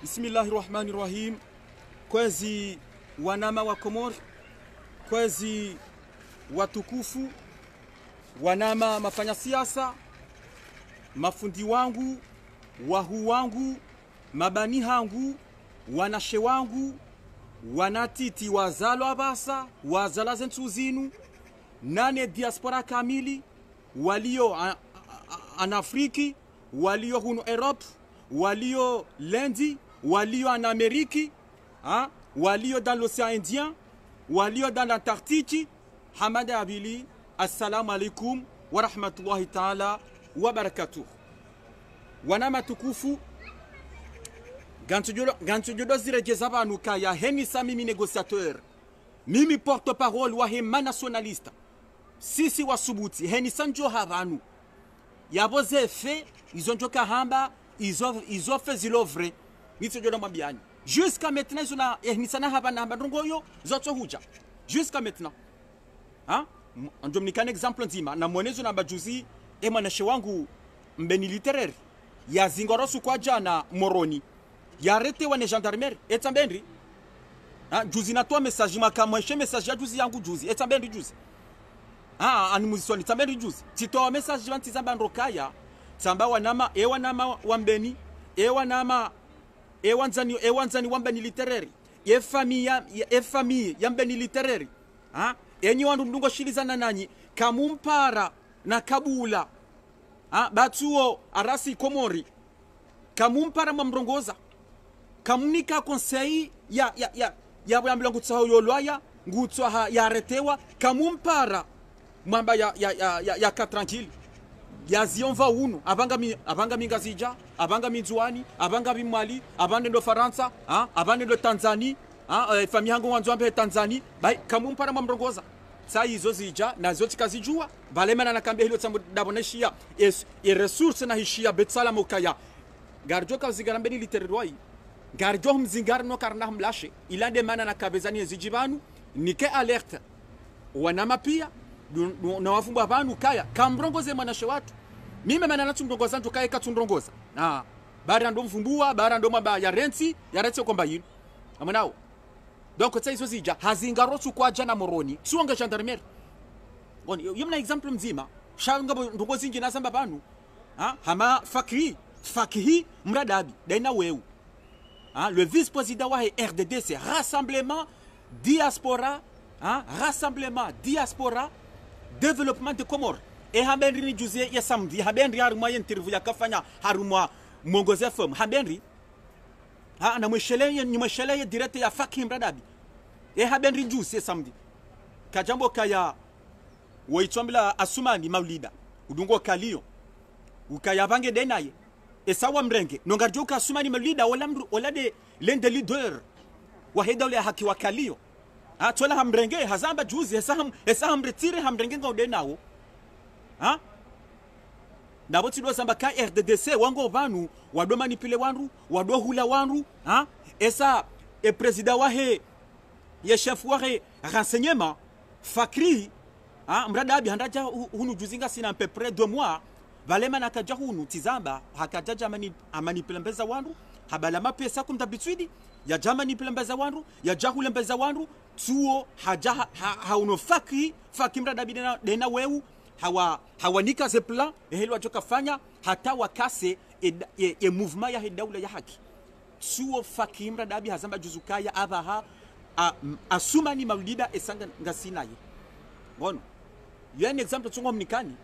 Bismillahirrahmanirrahim. Kwezi wanama wa Komori, kwezi watukufu, wanama mafanya siasa, mafundi wangu, wahu wangu, mabani hangu, wanashe wangu, wanatiti wazalo abasa, wazala zentuzinu, nane diaspora kamili, walio anafriki, walio huno Europe, walio lendi, walio en Amérique, hein, walio dans l'océan Indien, walio dans l'Antarctique. Hamada Abili, assalamu alaikum wa rahmatullahi ta'ala wa barakatuh. Wanama tukufu, gantujodo zirejeza banuka ya henisa mimi négociateur, mimi porte-parole wa hema nationaliste, sisi wasubuti, henisa njo habanu, yaboze fe, izonjoka hamba, izofe zilovre, nitsojodo mabiani. Jusqu'à maintenant, ils ont nisana habana bandrongoyo, zoto huja. Jusqu'à maintenant. Hein? On donne un exemple nzima, na mwenezo na bajuzi, mwanashe wangu mbeni literaire, ya zingorosu kwa jana moroni, ya rete wane gendarmerie, etambendri. Juzi natoa message, makamweshe message ya juzi yangu juzi, etambendri juzi. Animuzisoni, etambendri juzi. Titoa message wanti zamba nrokaya, tamba wanama wambeni, wanama ewanzani wambeni literary famille yambeni literary enyi wandu mdungo shilizana nanyi kamumpara na kabula batuo arasi Komori kamumpara mamrongoza kamunika conseil ya bwambila ngutsaho yolwaya ngutsaha ya retewa kamumpara mwamba ya ka tranquille yazion va uno abanga mingazija abanga minzuani abanga bimali abande ndo Faransa abande ndo Tanzania famia yangu wanzo ambe Tanzania bai kamumpara mamrongoza saa hizo zija na zote kazijua balemana nakambia hilo tsambo daboneshia e resource na hishia betsala mokaya garjo kazigarambe ni litereroi garjo mzingar no karna mlashe ilande mana na kabezani ezijibanu nike alerte wanama pia na wafumba banu kaya kamrongoze mwanashe watu mimi mana natundongoza ndo kaya katundongoza bara ndo mfumbua bara ndo maba ya renti kwamba yino amanao donc tsa hizo zija hazingarosu kwa jana moroni suonga gendarmerie yomna example mzima shanga ndongozi njina samba banu hama fakhi mradabi daina weu le vice-président wa RDDC rassemblement diaspora développement de Comores et habenri ni juzie ya samedi habenri harumwa interview ya kafanya harumwa mongoze femme habenri na mweshele direct ya fakhi mradabi e habenri juzie samedi kajambo kaya woitwambila asumani maulida udungo kalio ukaya bange denaye esawa mrenge nongarjoka asumani maulida wala de l'un leader wa hedawle haki wa kalio tola hamrenge hazamba juzi esaham retire hamrenge ngode nawo nabo tidwa samba ka RDDC wango vanu wado manipule wanru wado hula wanru esa e president wahe ye chef wahe renseignement fakri mradabi handaja hunu juzinga sina à peu près 2 mois valema nakaja hunu tizamba hakajaja amanipule mbeza wanru habalama pesa kumtabitswidi ya jamani plembeza wanru ya jahule mbeza wanru tuo hauno fakri mradabi dena weu hawanika ze plan ehelo ajoka fanya hata wakase mouvement ya hedawla ya haki tuo fakri mradabi hazamba juzukaya abaha asumani maulida esanga ngasinaye ngono un exemple tungo mnikani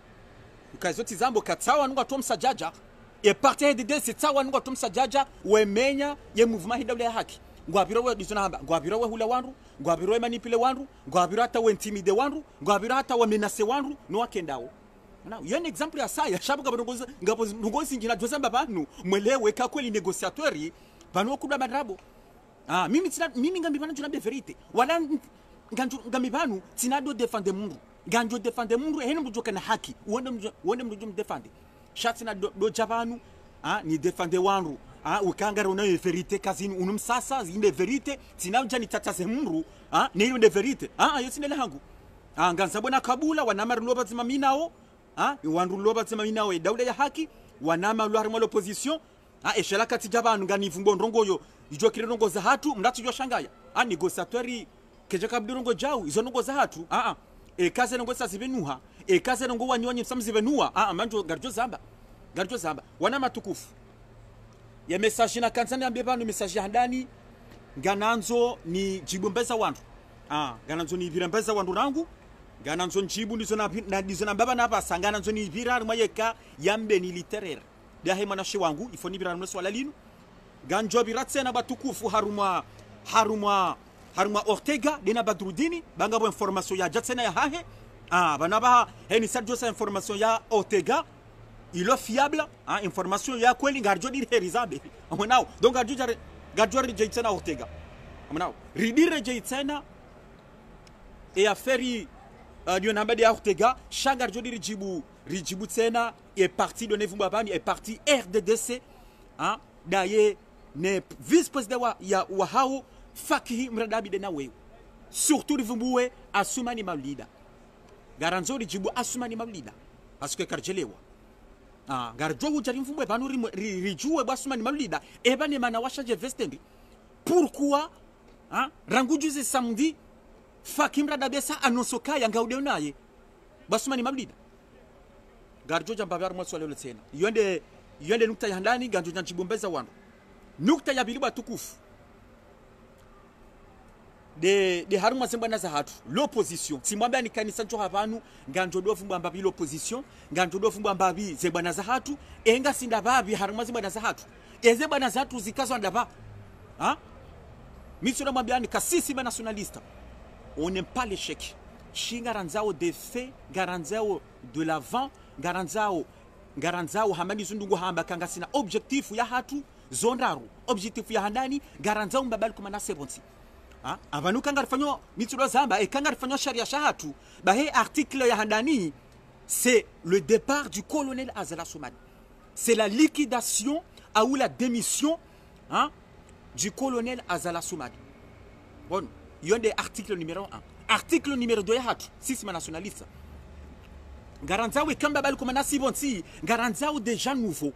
ukazoti zambo katsawa nunga tom sajaja e parti de tsawa nunga tom sajaja wemenya ye mouvement hedawla ya haki ngwabiro we dizona hamba ngwabiro we hula wanru ngwabiro we manipule wanru ngwabiro hata we intimide wanru ngwabiro hata we menase wanru no akendao na un exemple ya saya shabuka bongozi njina jozamba banu mwelewe ka kweli negociatori banu okudwa madrabo mimi ngambi banu juna be verite wala ngambi banu tinado defendre mundu ganjo defendre mundu hene mbujoka na haki uone mbujo mdefende shati na do jabanu ni defendre wanru ukangara unayo verite kazini unumsasa zinde verite tinauja ni tatase mundu ni hiyo nde verite yosinde hangu nganza bona kabula wanamara loba zimaminao wanru loba zimaminao e dawla ya haki wanama lwari l'opposition eshela kati jabanu ngani vumbo ndongoyo ijo kire ndongo za hatu mndati jo shangaya negociatori keje kabdirongo jau izo ndongo za hatu kaze ndongo sa zibenuha kaze ndongo wanyonyi samzibenua manjo garjo zamba wana matukufu ya message na kanzani ambie banu message handani gananzo ni jibumbeza wandu gananzo ni virembeza wandu rangu gananzo njibu ndizo na baba na basa gananzo ni virar mayeka yambe ni literaire dia he manashi wangu ifoni virar mweso wala linu ganjo biratse na batukufu haruma Ortega dina Badrudini bangabo information ya jatsena ya hahe banaba heni sadjo sa information ya Ortega ilo fiable information ya kweli ngarjo dir herizabe amonao donc garjo rejeitena Ortega amonao ridire rejeitena e aferi dio nambade ya Ortega chaque garjo dir rijibu tena e parti de nevumba bani e parti RDDC daye ne vice président ya wahao fakhi mradabi de nawe surtout rivumbuwe asumani maulida garanzo rijibu asumani maulida parce que karjelewa garjo hujari mfumbwe banu rijuwe basumani maulida ebane mana washaje vestendi pourquoi rangujuze samedi fakhi mradabi sa anonsoka yanga udeonaye basumani maulida garjo jamba bar mwaswale le tena yonde nukta ya ndani ganjo janchibombeza wandu nukta ya biliba tukufu de haruma zembana za hatu l'opposition simwambia ni kanisa njo havanu nganjo do fumba mbabi l'opposition nganjo do fumba mbabi zembana za hatu enga sinda babi haruma zembana za hatu ezembana za hatu zikazo ndaba misura mwambia ni kasisi ba nationaliste on n'aime pas l'échec shinga ranzao des faits garanzao de l'avant garanzao ngaranzao hamani zundungu hamba kanga sina objectif ya hatu zondaru objectif ya handani ngaranzao mbabali kumana sebonsi avanu kanga rifanyo mitulo zamba kanga rifanyo sharia shahatu bahe article ya handani c'est le départ du colonel Azala Soumani. C'est la liquidation ou la démission du colonel Azala Soumani. Bon, il y a des articles numéro 1. Article numéro 2, si c'est nationaliste. Garanzao et Kambabal Komana Sibonsi, Garanzao des gens nouveaux.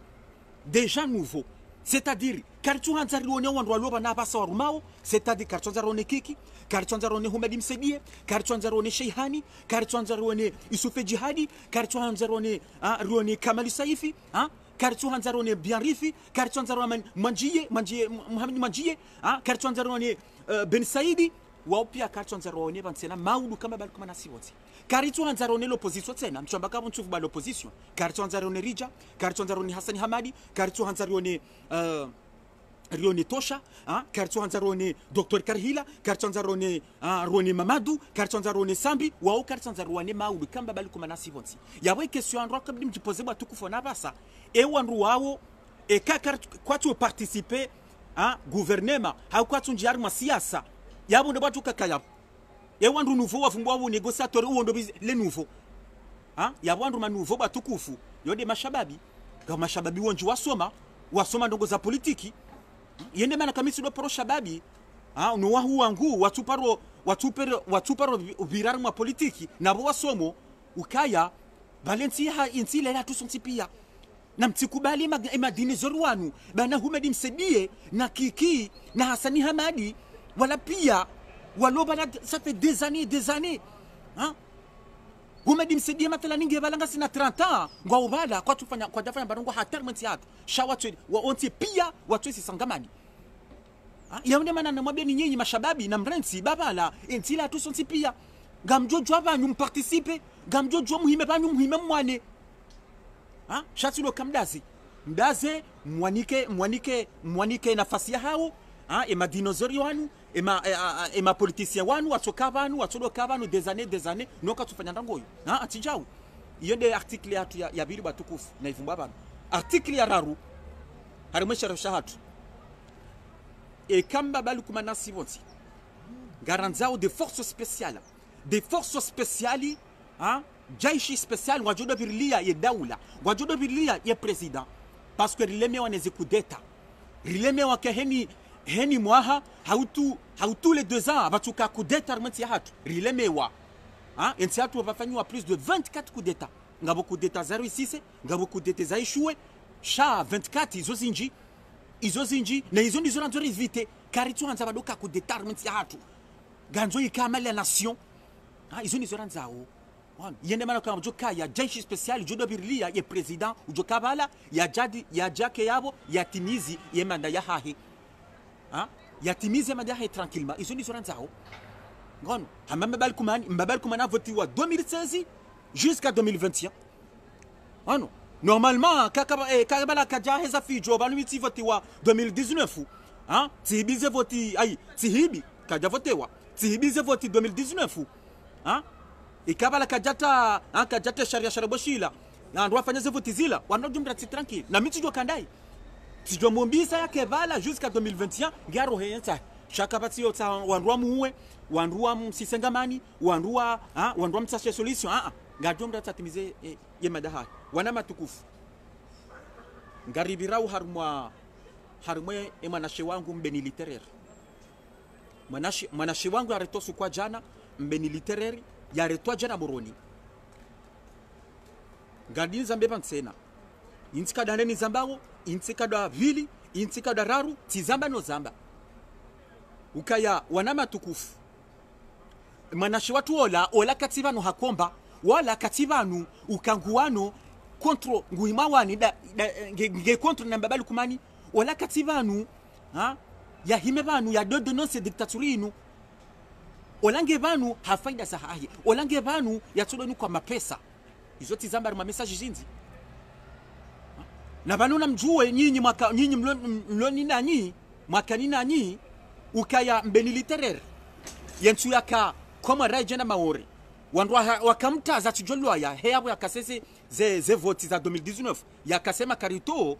Des gens nouveaux. C'est-à-dire, Kartu Hanzarone Wanrolo Nabasa Rumao, c'est-à-dire Kartuanzarone Kiki, Kartuanzarone Humadim Sebie, Kartuanzarone Sheihani, Kartuanzarone Isoufe Jihadi, Kartuanzarone Rone Kamali Saifi, Kartuanzarone Bianrifi, Kartuanzarone Manjie, Mohamed Manjie, Kartuanzarone Ben Saidi, Wapia Kartuanzarone Vansena, Maulu Kamabal Komanasiwoti. Kartuanzarone l'opposition, c'est un chambaka on trouve l'opposition. Kartuanzarone Rija, Kartuanzarone Hassan Hamadi, Kartuanzarone Rione Tosha, Kartuanzarone Dr. Karhila, Kartuanzarone Rone Mamadou, Kartuanzarone Sambi, ou Kartuanzarone Maulu Kambabal Komanasiwoti. Il y a une question en droit comme tu posais à tout kufona basa. Et Wanruao, et quoi tu participer à gouvernement, à quoi tu diar siasa. Il y a un débat tout kakaya. Il y a un nouveau négociateur ou les nouveaux. Il y a un nouveau batukufu. Il y a des mashababi. Quand mashababi wanju wasoma ndogo za politiki. Yende mana kamisi do pro shababi. No wahu wangu watuparo virar mwa politiki. Na bo wasomo ukaya Valencia insile la tusontipia. Na mtikubali madini zorwanu bana Humedi Msebie na Kiki na Hassani Hamadi wala pia walobana ça fait des années Humedi Msebie matala ninge balanga sina 30 ans ngwa ubala kwa tufanya kwa dafanya barongo hatari menti hatu shawatwe wa onti pia watu sisangamani yaone mana na mwabia ni nyinyi mashababi na mrensi babala entila tusonti pia gamjojo abanyu mparticipe gamjojo muhime banyu muhime mwane Shatulo kamdazi mdaze mwanike nafasi ya hao ema dinosauri wanu ema politicia wanu watoka vanu des années noka tufanya ndangoyo atijau iyo de article ya bili batukufu na ivumba bana article ya raru harimesha shahatu kamba balu kumana sivonti garanzao de forces spéciales jaishi special wajodo birlia ye daula wajodo birlia ye president parce que rileme waneze kudeta rileme heni mwaha hautu les 2 ans batuka kudeta armenti ya hatu rileme wa ensi hatu wafanywa plus de 24 kudeta ngabo kudeta za Ruisise ngabo kudeta za Ishue sha 24 izo zinji na izo ndizo ranzo vite karitu hanza badoka kudeta armenti ya hatu ganzo ikamali ya nation izo ndizo ranzao yende mana kama joka ya jeshi special jodo birlia ye president ujoka bala ya jake yabo yatimizi ye manda ya hahi yatimize manda ya tranquillement izo ni zoranzao ngono mbabal kumana voti wa 2016 jusqu'à 2021 normalement kakabala kajaheza fijo balumiti voti wa 2019 tihibize voti tihibi kajavotewa tihibize voti 2019 ikabala kajata sharia boshila na ndo afanya zevo tizila wanajumra tranquille na miti jo kandai tijo mombisa yake vala jusqu'à 2021 ngaro henza shaka patio ta wanrua muwe wanrua msisengamani wanrua msashe solution ngajumra tatimize ye madaha wana matukufu ngaribirau harumwe mwanashe wangu mbeni literaire mwanashe wangu aretosu kwa jana mbeni literaire yaretwa jana boroni ngandini zambe bansena intika daneni zambawo intika da vili intika da raru tizamba no zamba ukaya wanama tukufu manashi watu ola katibano hakomba wala katibanu ukanguano kontro nguimawani nge kontro na mbabali kumani wala katibanu ya himebanu ya dodonose diktaturinu olange banu hafaida sahahi olange banu yatodonu kwa mapesa izo tizamba ma message zinzi na banu namjue nyinyi mloni nani mwaka ni nani ukaya mbeni literaire yentu yaka koma rajena maori wandwa wakamtaza tijolwa ya heabo yakasese ze voti za 2019 yakasema karito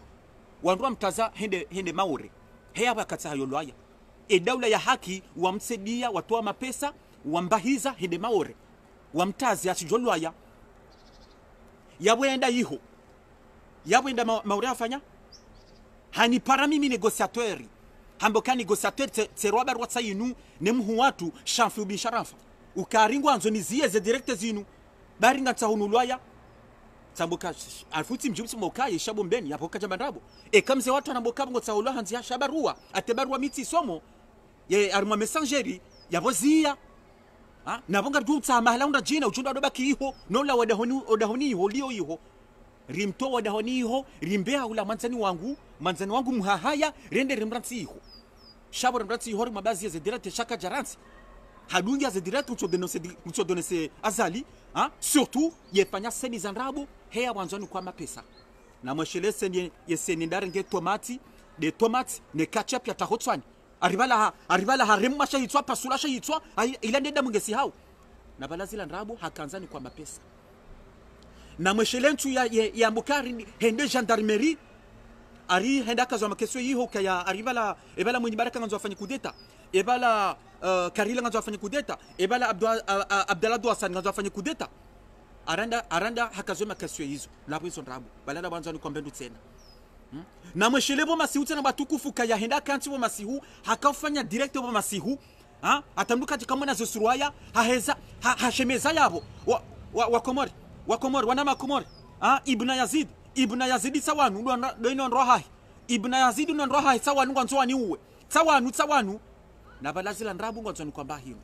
wandwa mtaza hende maure heabo yakatsa yolwaya daula ya haki wamsedia watoa mapesa wambahiza hende maure wamtazi atijolwaya yabwenda yiho yabwenda maure afanya hani para mimi negociateur hamboka negociateur tserwa barwa tsayinu nemhu watu shamfu bisharafa ukaringwa anzo nizieze direct zinu baringa tsahunulwaya tsamboka alfuti mjibsi mokaye shabo mbeni yapo kajamba ndabo kamze watu anamboka ngo tsahulwa hanzi shabarua atebarua miti somo ye aruma messengeri yabozia nabonga dutsa mahala unda jina uchunda dobaki iho nola odahoni iho lio iho rimto wadahoni iho rimbea ula manzani wangu muhahaya rende rimransi iho shabo rimransi iho mabazi ze direct shaka jaransi hadungi ze direct ucho donese azali surtout yefanya seni zandrabo heya wanzani kwa mapesa na mweshelese yeseni ndaringe tomati de tomate ne ketchup ya tahotswani aribala haremma shahitswa pasula shahitswa ila ndenda mungesi hao na balazila ndrabo hakanzani kwa mapesa na mweshelentu ya mbukari hende gendarmerie ari henda kazo makesyo yiho kaya aribala ebala mwenye baraka nganzo afanye kudeta ebala karila nganzo afanye kudeta ebala abdallah doasan nganzo afanye kudeta aranda hakazo makesyo hizo lapo hizo ndrabo balanda banzani kwa mbendu tena na mweshelebo masihu tena batukufu kaya henda kanti bo masihu hakafanya direct bo masihu atamduka jikamona zosurwaya haheza hashemeza yabo wa komori wana komori ibn yazid sawanu ndo roha ibn yazid ndo roha sawanu ngwanzo wani uwe sawanu na balazila ndrabu ngwanzo ni kwamba hiyo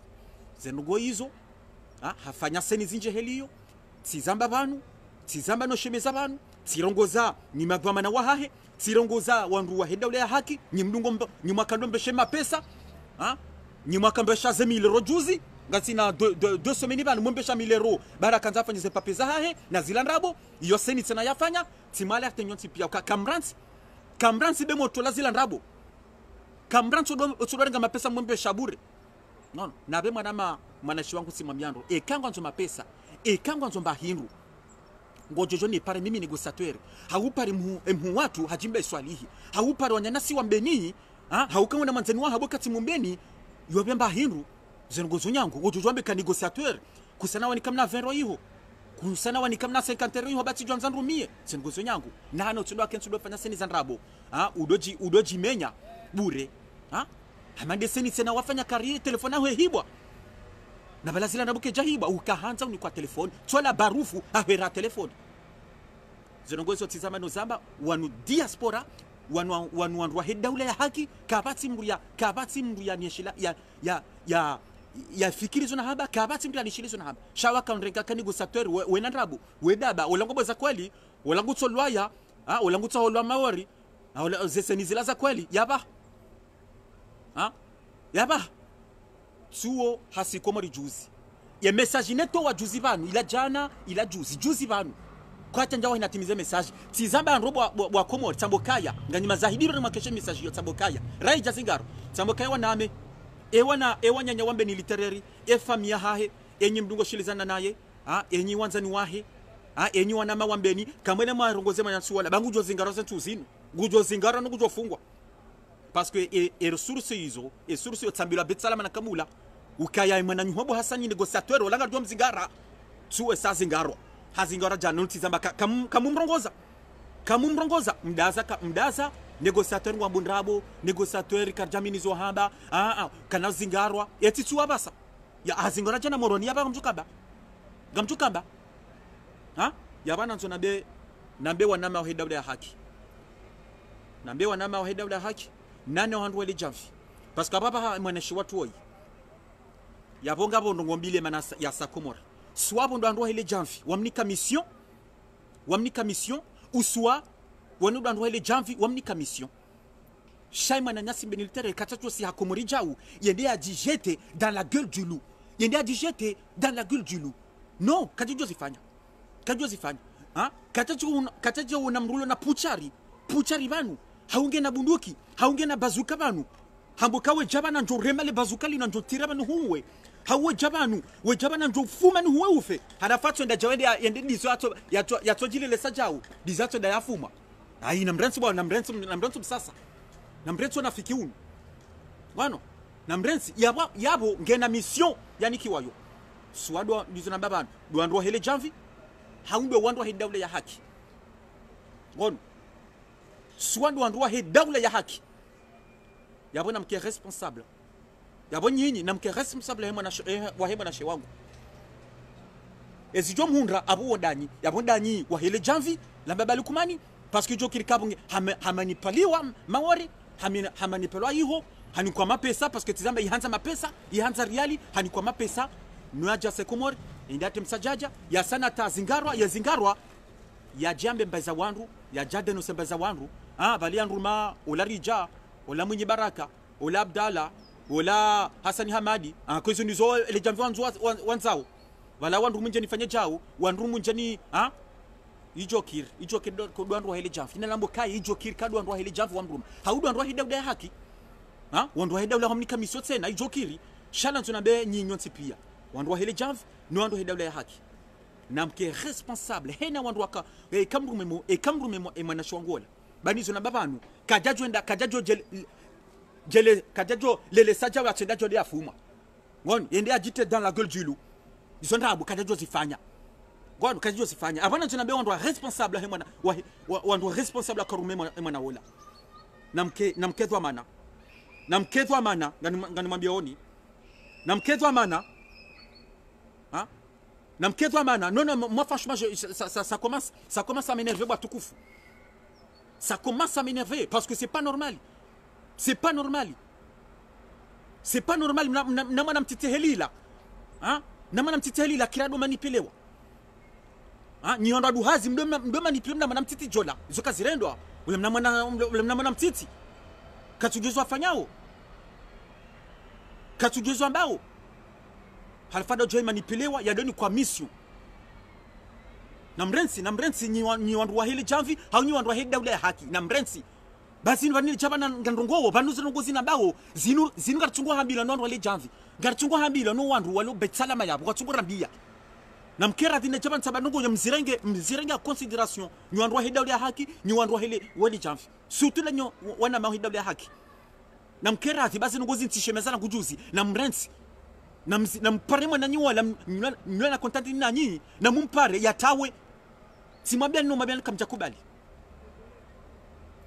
zenugo hizo hafanya seni zinje heliyo tizamba banu tizamba no shemeza banu tirongoza ni madhama na wahahe tirongoza wandu wa heda ule ya haki ni mdungo ni mwakandombe shema pesa ni mwakambesha zemile rojuzi ngati na do semeni banu mwombesha milero baraka nza fanya ze papeza hahe na zilandrabo iyo seni tena yafanya timale atenyonti pia kamransi be moto la zilandrabo kamransi odorenga mapesa mwombesha bure no na be mwanashi wangu simamyando kangwa nzo mapesa kangwa nzo mbahindu ngojojo ni pare mimi negociateur haupari mhu watu hajimbe swalihi haupari wanyanasi wa mbeni haukawa na manzani wa habokati mumbeni yobemba hindu zengozo nyango ngojojo ambe ka negociateur kusana wani kamna 20 ro hiho kusana wani kamna 50 ro hiho bati jwanza ndrumie zengozo nyango na hano tsundo akensu do fanya seni zandrabo udoji menya bure hamande seni tena wafanya kari telefona ho hibwa na balazila nabuke jahiba ukahanza ni kwa telefoni tola barufu ahera telefoni zenongozo tizama no zamba wanu diaspora wanu wa daula ya haki kabati mru ya nishila ya fikiri zona haba kabati mru ya nishili zona haba shawa kaunrenga kanigo satori wenandrabu wedaba olango za kweli olango tsolwaya olango tsolwa mawari zeseni zilaza kweli yaba tuo hasikomori juzi ya message neto wa juzi banu ila juzi banu kwa tanja inatimize message tizamba nrobo wa komori tambokaya ngani mazahidiro na makeshe message yo tambokaya rai jazingaro tambokaya waname ewa nyanya wambe ni literary famia hahe enyi mdungo shilizana naye enyi wanzani wahe enyi wanama wambeni kamwene marongoze manyansu wala bangu jo zingaro sentu zinu gujo zingaro no gujo fungwa parce que ressources hizo ressources yo tsambila betsalama na kamula ukaya imana nyuhobo hasani negociateur olanga ndo mzingara tuwe sa zingaro hazingara jana nutizamba kamumrongoza mdaza negociateur wa bundrabo negociateur karjamini zo hamba kana zingarwa eti tuwa basa ya hazingara jana moroni yaba gamtukamba yabana nzo nambe wanama wa hidawda ya haki nane wandu wale jamfi parce que baba mwanashi watu woi yabonga bondo ngombile manasa ya sakomora swabo ndo andu ile jamfi wamnika mission uswa wanu ndo ile jamfi wamnika mission shaima na nyasi militaire katacho si hakomori jau yende ajijete dans la gueule du loup non kajijo zifanya katacho unamrulo na puchari banu haunge na bunduki haunge na bazuka banu hambukawe jabana njo remale bazuka lina njo tira banu huwe hawe jabanu we jabana njo fuma ni huwe ufe hadafatso nda jawende yende dizo ato yato jilele sajau dizato da yafuma ai na mrensi bwana na mrensi sasa na mrensi na fikiunu wano na mrensi yabo ngena mission yani kiwayo suadwa dizo na babanu duandwa hele janvi haunde wandwa he dawla ya haki wano suadwa wandwa he dawla ya haki yabo na mke responsable yabo nyinyi na mke responsable hema na shewangu ezijo mhundra abo wadanyi yabo danyi wa hele janvi la baba lukumani parce que jo kirikabunge hamanipaliwa mawari hamanipelwa hiho hanikwa mapesa parce que tizamba ihanza mapesa ihanza riali hanikwa mapesa nuaja sekomor indate msajaja ya sana ta zingarwa ya jambe mbaza wandu ya jade no sembaza wandu bali andruma olarija ola mwenye baraka ola abdala ola Hasani Hamadi kwezo nizo ele jamvi wanzao wala wandu munje nifanye jao wandu munje ni ijokir ko andwa hele jamvi ina lambo kai ijokir kadu andwa hele jamvi wamruma haudu andwa hidawda ya haki wandu hidawda hamnika misyo tena ijokiri shala ntunabe nyinyo pia wandu hele jamvi no andwa hidawda ya haki namke responsable hena wandu waka kamrumemo emana shwangola banizo na babanu kajajo lele saja wa tenda jode afuma ngon yende ajite dans la gueule du loup izonda abu kajajo zifanya ngon kajajo zifanya abana tunabe wandu responsable hemana wandu responsable akarumemo emana wola namkedwa mana ngani mwambia oni namkedwa mana namkedwa mana non moi franchement ça commence à m'énerver ba tukufu ça commence à m'énerver parce que c'est pas normal. C'est pas normal. C'est pas normal. Namana mtite helila. Namana mtite helila kirado manipelewa. Nyonda duhazi mdo manipelewa namana mtiti jola. Zoka zirendwa. Ule mnamana mtiti. Katujezwa fanyao. Katujezwa mbao. Halfada joy manipelewa yadoni kwa mission. Namrensi nyi wandu wa hili jamvi au nyi wandu wa hili dawla ya haki. Namrensi basi vanili chabana ngandrongowo vanuzi nongozi na bawo zinu garchungwa hambila no wale janvi garchungwa hambila no wandu walo betsalama yabo garchungwa rambia na mkera dine chabana sabanongo ya mzirenge consideration ni wandu wa hidawli ya haki ni wandu wa hele wale janvi surtout la wana ma hidawli ya haki na mkera basi nongozi ntishemeza na kujuzi na mrensi na mparemo na nyiwa na kontanti na nyi na mumpare yatawe simwambia no mabia kamjakubali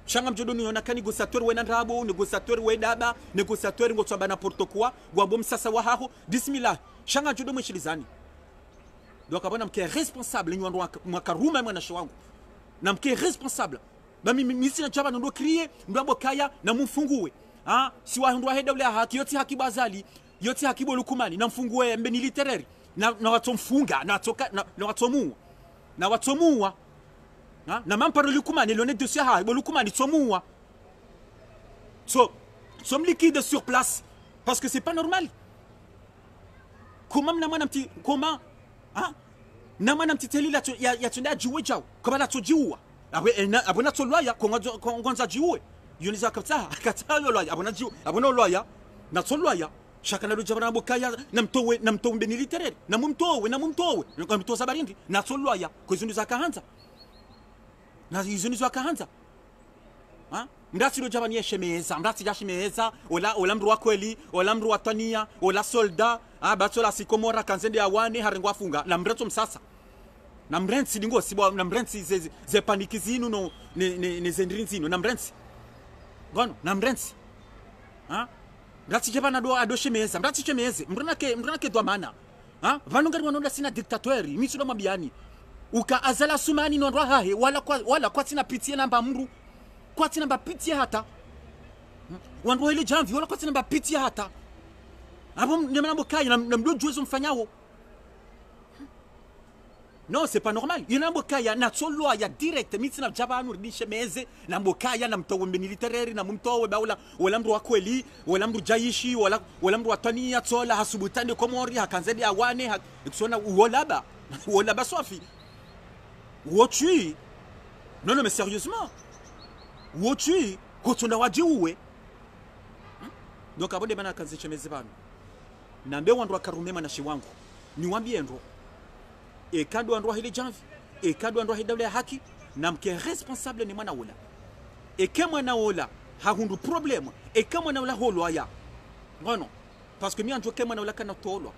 shanga mjodoni yonaka negociateur we ndrabo negociateur we daba negociateur ngotsamba na portokwa gwabo msasa wa haho bismillah shanga mjodo mwishilizani donc abona mke responsable ni wandu mwakaruma mwana shwangu na mke responsable ba mimi sina chaba ndo kriye ndo kaya na mfunguwe si wa ndo heda ule haki yoti haki bazali yoti haki bolukumani na mfunguwe mbeni literary na watomfunga na watomu na watomuwa na mamparo lukumani le dossier ha bo lukumani tsomuwa som liquide sur place parce que c'est pas normal comment na mwana mtiteli la ya tunda jiwe jao kama la tojiwa abona tsolwaya kongonza jiwe yoniza kata lolwaya abona lolwaya na tsolwaya shaka na rujabana bokaya na mtowe militaire na mumtowe kwa mtoza barindi na tsolwaya kuzundu zakahanza na izuni zwa kahanza ndati lo jabani yeshemeza ndati yashemeza ola mru wa kweli ola mru wa tania ola solda batsola sikomora kanzende awane harengwa funga na mreto msasa na mrensi dingo sibo na mrensi ze panikizinu no ne zendrinzinu na mrensi gono na mrensi ndati jabana do adoshemeza ndati chemeze mrunake dwa mana vanongari wanoda sina dictateur misudo mabiani uka azala sumani no hahe wala kwa tina pitie namba mru kwa tina namba pitie hata wandu ile jamvi wala kwa tina namba pitie hata abo nemambo kai na mdo juezo mfanyao non c'est pas normal yinambo kai na tsolo ya direct mitina jabanu ridishe meze na mbokaya na mtowe militaire na mtowe baula wala mru wa kweli wala mru jaishi wala mru wa tania tsola hasubutande komori hakanzedi awane kusona wala baswafi Wotui non mais sérieusement Wotui kotunda wajiwe donc abonde bana kanze chemeze bano nambe wandu akarumema na shiwangu niwambie ndo ekado andwa hile janvi ekado andwa hile dawla ya haki na mke responsable ni mwana ola eke mwana ola hahundu problème eke mwana ola holo aya ngono parce que mi anjo ke mwana ola kana tolwa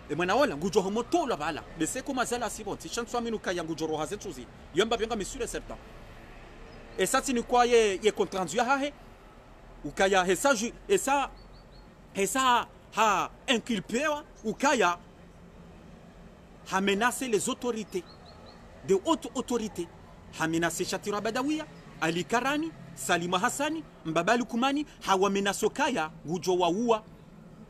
e mwana ola ngujo homo tolwa bala de se ko mazala si bon ti chanso minu kaya ngujo roha zetsuzi yomba benga mesure certain et ça c'est quoi ye contrandu ya hahe ukaya esa ha inculpé ukaya ha menacé les autorités de hautes autorités ha menacé Shatira Badawiya Ali Karani Salima Hassani Mbabali Kumani hawa menace kaya ngujo waua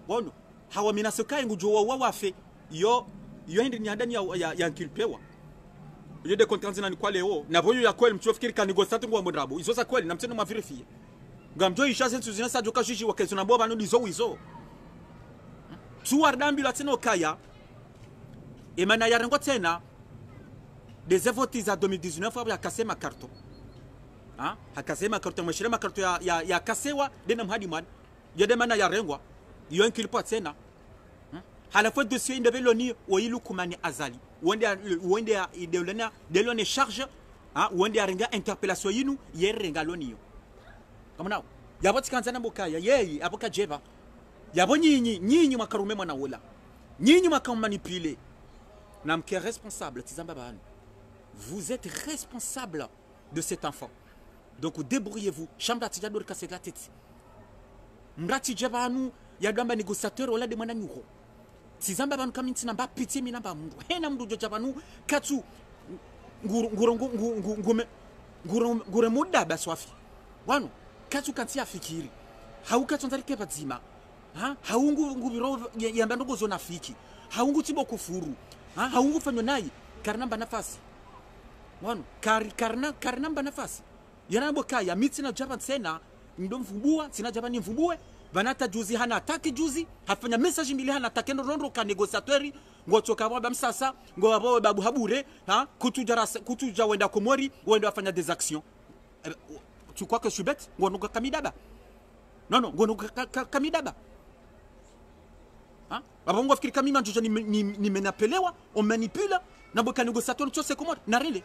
wono hawa menace kaya ngujo waua wafe yo hindi nyandani ya inculpé yo de contrandu na ni kwa leo na boyo ya kweli mchofikiri kanigosatu ngwa mdrabo izo za kweli na mtendo maverifier ngamjo isha sentu zina sa joka jiji wakezo na boba no dizo wizo tuardambi la teno kaya emana yarengo tena des votes za 2019 ya kasema karto hakasema karto mweshirema karto ya kasewa dena mhadi man yede mana yarengwa yo enkilipo tena halafu dossier indebeloni oilu kumani azali wende delone charge wende arenga interpellation yinu yerenga loniyo kamana yabo tikanzana mbokaya yeyi aboka jeba yabo nyinyi makarume mwana wola nyinyi makamanipule na mke responsable tizamba bana vous êtes responsable de cet enfant donc débrouillez-vous chambra tijador kaseta la tête mrati jebanu yadamba négociateur wala de mwana nyuko tizamba bana kaminti namba pitié minamba mundu hena mundu jabanu katu ngure muda baswafi wano katu kanti afikiri haukatu nzarike bazima haungu ngubiro yamba ndogo zona fiki haungu tibo kufuru haungu fanyo nayi karnamba nafasi wano karnamba nafasi yanambo kaya mitina jaba tena ndo mvumbua sina jaba ni mvumbue vanata juzi hana ataki juzi hafanya message mbili hana atakendo rondo ka negociateur ngotoka baba msasa ngo abo babu habure kutuja wenda komori wenda afanya des actions tu crois que je suis bête ngonuka kamidaba non ngonuka kamidaba abongo fikiri kamima njoja ni menapelewa on manipule na boka negociateur tu sais comment narile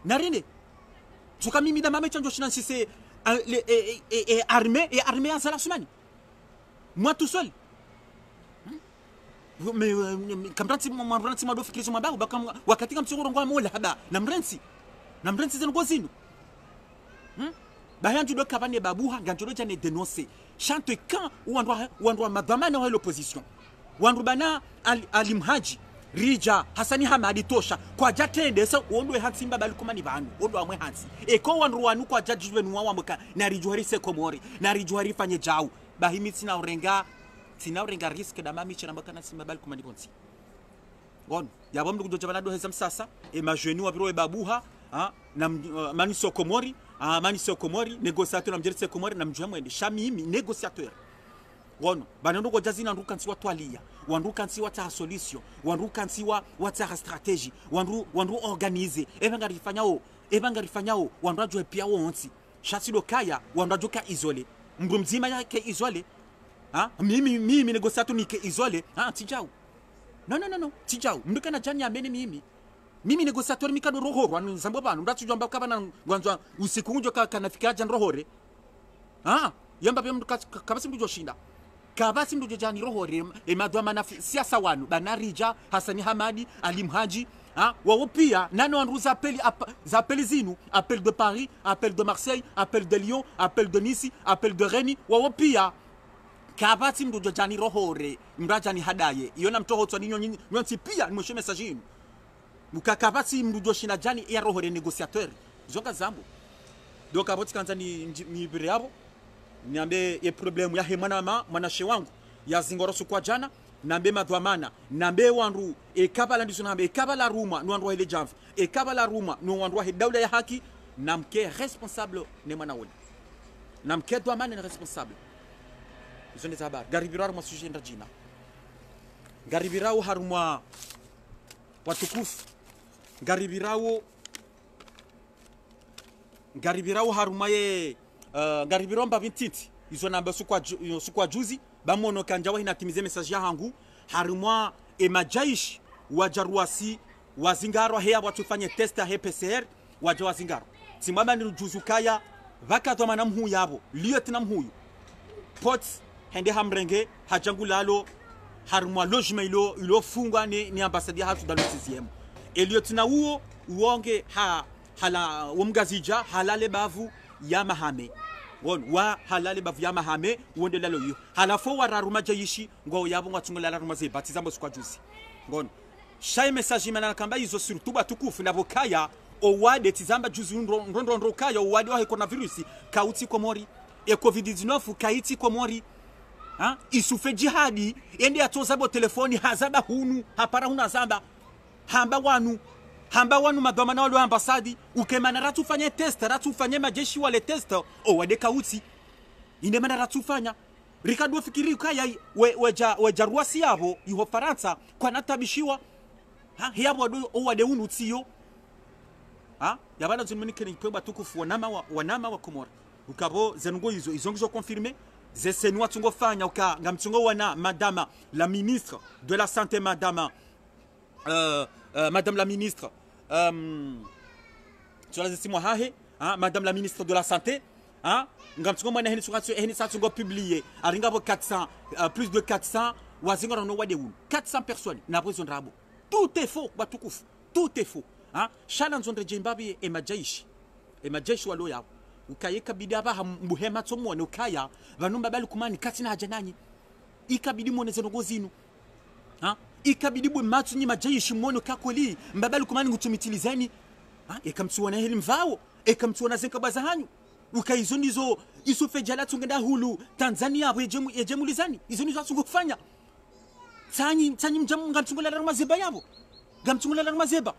narile tu kamimi da mame chanjo shinansi c'est armé à Salasumani. Moi tout seul. Mais kamranti mado fikiri soma babu wakati msunguro ngwa mola haba namrensi zengo zinu bayantu do kabane babuha ganjolo jane dénoncer chante quand ou madama na l'opposition wandu bana alimhaji Rija Hasani Hamadi tosha kwa jatende so ondwe hansi mbabali kumani bantu ondo amwe hansi eko wandu wanu kwa jajijwe nuwa wamuka na rijuhari se komori na rijuhari fanye jau bahimi tina urenga riske da mami chana mbaka na simbabali kumani bonsi wonu yabo mdu kujoja banado heza msasa majeni wa biro babuha na mani so komori negociateur na mjerisi komori na mjuha mwende shamimi negociateur wono banando ko jazina nduka nsi watwalia wanduka nsi wata solution wanduka nsi wata strategie wandu organiser ebangarifanyao wandu ajwe pia wonsi shasido kaya wandu ajoka isolé mbu mzima yake isolé mimi negociateur nike isolé tijau no tijau mduka na jani amene mimi negociateur mikado rohoro anu zambo banu ndatujwa mbaka bana ngwanzwa usiku unjo kanafika jan rohore yamba pia mduka kabasi mdujo shinda kabasi mdu jani rohore emadwa mana siasa wanu banarija Hasani Hamadi Alimhaji wao pia nano wanduza appel zinu appel de Paris appel de Marseille appel de Lyon appel de Nice appel de Rennes wao pia kabasi mdu jani rohore mrajani hadaye yona mtoho tsani nyonti pia nimoshe message yinu mukakabasi mdu joshina jani ya rohore négociateur zonga zambo donc aboti kanza ni birabo niambe ye problème ya hemana manashe wangu ya zingorosu kwa jana nambe madwamana nambe wandu ekabala ndizo nambe ekabala ruma no wandu ile jamvi ekabala ruma no wandu he dawla ya haki namke responsable ne mwana woni namke dwamana ne responsable izo ndi habari garibirao mwa sujet ndajina garibirao harumwa watukufu garibirao haruma ye garibirao mba vintiti izo namba sukwa juzi bamono kanja wa inatimize message yangu harimwa emajaish wajaruasi wazingaro hea watufanye test ya PCR waja wazingaro simama ni juzu kaya vakatwa manamhu yabo lieutenant mhuyu pot hende hamrenge hajangulalo harimwa logement ilo fungwa ni ambassade hatu dans le 6e et lieutenant uo uonge hala womgazija halale bavu ya mahame wa halale bavu ya mahame wonde lalo yo halafo wararuma jayishi ngo yabo ngwatungola laruma ze batizambo sukwa juzi ngono shay message manana kamba izo surtout batukufu na bokaya owade tizamba juzi ndondondro kaya owade wa coronavirus kauti kwa mori e covid-19 kaiti kwa mori ha isufe jihadi ende atozabo telefoni hazaba hunu hapara huna zamba hamba wanu madhamana wale ambasadi ukemana ratufanye test ratufanye majeshi wale test owade kauti inde mana ratufanya Ricardo fikiri kaya weja ruasi yabo iho Faransa kwa natabishiwa ha yabo owade unu tiyo ha yabana zunmunike ni kweba tukufu wanama wa Komora ukabo zengo izo confirmer zesenwa tungo fanya uka ngamtungo wana madame la ministre de la santé madame la ministre sur les estimes hahe hein madame la ministre de la santé hein ngamtungo mwana heni satungo publié aringabo 400 plus de 400 wazingo no wade 400 personnes na prison rabo tout est faux batukufu tout est faux hein shala nzonde Zimbabwe e majaishi walo yao ukayeka bidaba mbuhema tomone ukaya vanumba bali kumani kati na haja nanyi ikabidi muone zenogo zinu ha ikabidi bwe matu nyi majaishi muone kakoli mbabali kumani ngutumitilizani ha ekamtuona hili mvao ekamtuona zenkabaza hanyu ukaizo nizo isufe jala tungenda hulu Tanzania abo ejemulizani izo nizo atungo kufanya tanyi mjamu ngamtungola la mazeba yabo ngamtungola la mazeba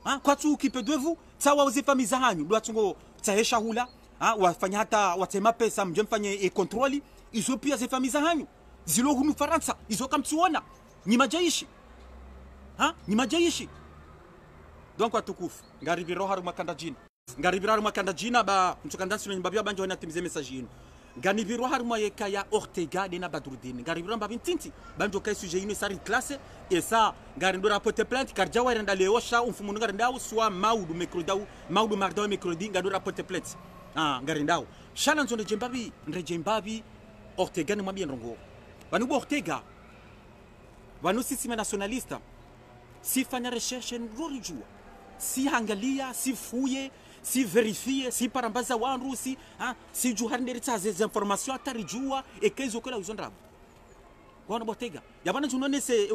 ha kwa tu kipedevu tawa uzifamiza hanyu ndo atungo tahesha hula ha wafanya hata watema pesa mjemfanye kontroli izo pia zifamiza hanyu zilo hunu Faransa izo kamtuona ni majaishi ha ni majaishi donc watukufu ngaribiro haru makanda jina ba mtukandansi no mbabya banje wana timize message yinu nganibiro haru mayeka ya Ortega de na Badrudin ngaribiro mbabi ntinti banjo kai sujet yinu sari classe et ça ngarindo rapporter plainte karja wa renda leo sha umfumu ngarindao soit maudu mardi mercredi ngado rapporter plainte ngarindao shana nzonde jembabi Ortega ni mwambie ndongo banu Ortega banu sisi nationalista si fanya recherche ndorijua si angalia si fuye si verifie si parambaza wanru si juharnderi tsaze information atarijua ekezo kola uzondrabo wana Ortega yabana tunone se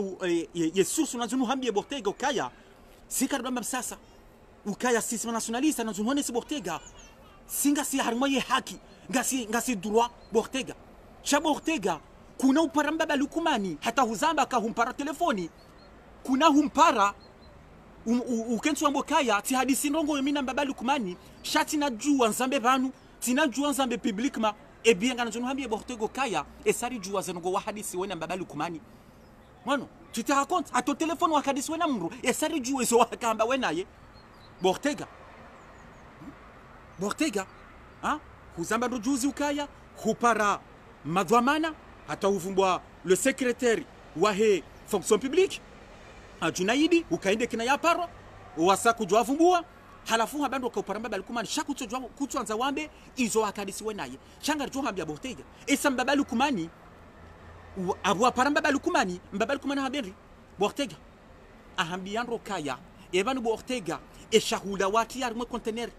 ye source na hambie Ortega ukaya si karbamba sasa ukaya sisi nationalista na tunone se Ortega singa si harimo ye haki ngasi droit Ortega chabo Ortega kuna uparamba balukumani hata huzamba ka humpara telefoni kuna humpara ukentu wa mbokaya ti hadisi ndongo yemina mbabalu kumani shati na jua nzambe banu tina jua nzambe publiquement e bien ngana jono hambie Ortega kaya e sari jua zanongo wa hadisi wena mbabalu kumani mwana tu te racontes à ton téléphone wa hadisi wena mru e sari jua zo wakamba wena ye Ortega ha huzamba ndo juzi ukaya hupara madhamana hata uvumbwa le secrétaire wa he fonction publique Junaidi ukaende kina yaparo wasa kujwa vumbua halafu habando ka uparamba balikumani shaku tujwa kutwanza wambe izo akadisi wenaye changa jo hambia Ortega esamba balikumani abwa paramba balikumani mbabalikumani haberi Ortega ahambia ndokaya ebanu Ortega eshahula wati ya container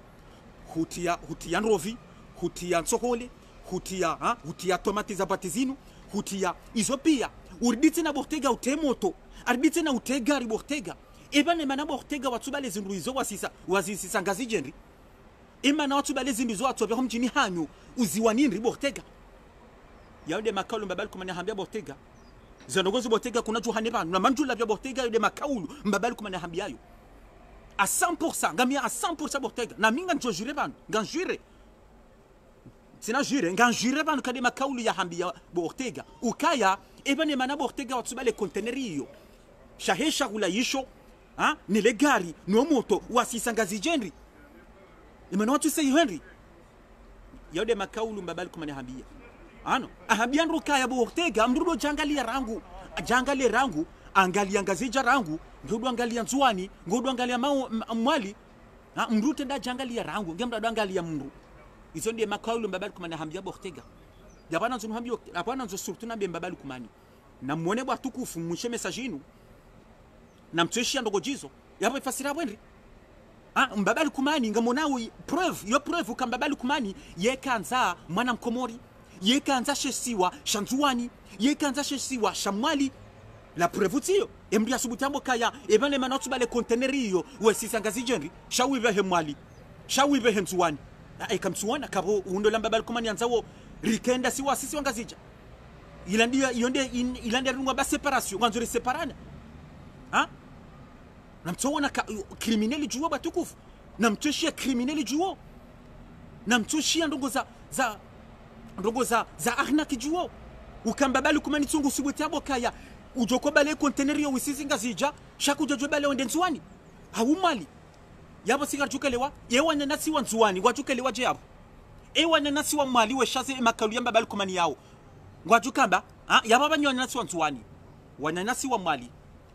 hutia nrovi hutia nsokole hutia tomati za batizinu hutia izo pia urditi na Ortega utemoto arbite na utega ri Ortega ebane mana Ortega watubale zinduizo wasisa ngazi jenri imana watubale zinduizo watobera mjini hanyu uziwanini ri Ortega yaude makaulu mbabali kumanya hambia Ortega zanogozi Ortega kuna juhane banu na manjula vya Ortega yaude makaulu mbabali kumanya hambia yo a 100% ngamia a 100% Ortega na minga njojure banu nganjure sina jure nganjure banu kade makaulu ya hambia Ortega ukaya ebane mana Ortega watubale containeri hiyo shahesha kula yisho ni legari no moto wasisa ngazi jenri imana watu say Henry yaude makaulu mbabali kumani hambia ano ahabiandro kaya bo Ortega mrudo jangalia rangu angalia ngazija rangu ngodo angalia nzwani ngodo angalia mwali mrute da jangalia rangu ngemda angalia mru izo ndiye makaulu mbabali kumani hambia bo Ortega yabana nzo hambio apana nzo surtout na mbabali kumani na muone bwa tukufu mushe message inu na mtweshi ndogo jizo yabo ifasira bwenri mbabali kumani ngamonao preuve ukambabali kumani yekanza mwana mkomori yekanza shesiwa shanzuani yekanza shesiwa shamwali la preuve tiyo emri asubutambo kaya ebane manotsu bale containeriyo wesisanga jenri shawive hemwali shawive hemzuani ekamsuana kabo undo la mbabali kumani anzawo rikenda siwa sisi wangazija ilande rungwa ba separation nganzo separana namtsoona kriminali juo batukufu namtoshia kriminali juo namtoshia ndongo za arnaque juo ukambabali kumani tsungu subutabo kaya ujoko bale container yo wisizinga zija shakujojo bale onde nzwani awumali yabo sigarjukelewa yewana nasi wa nzwani gwajukelewa je yabo ewana nasi wa mali we shaze makalu yamba bali kumani yao gwajukamba yabo abanyona nasi wa nzwani wana nasi wa mali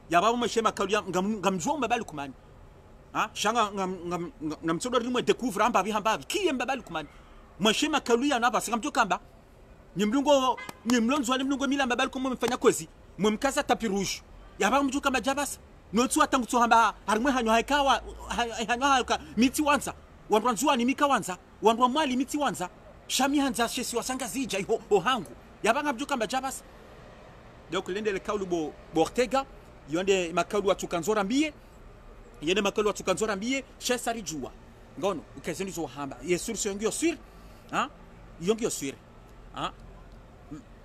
yaba mweshema kaluya ngamjwa mbabali kumani shanga ngamtsodo rimwe découvre ambabi kiye mbabali kumani mweshema kaluya naba singamtokamba nyimlonzo wali mlungo mila mbabali kumwe mfanya kozi mwemkaza tapi rouge yaba mjuka majabasa notsu atangutso hamba harimwe hanyo haika miti wanza wanzwa ni mika wanza wanwa mwali miti wanza shami hanza shesi wasanga zija ho hangu yaba ngamjuka majabasa donc lendele kaulu bo Ortega yonde makalu watukanzora mbie yende makalu watukanzora mbie chesari jua ngono ukazeni zo hamba yesur yongio sur yongio sur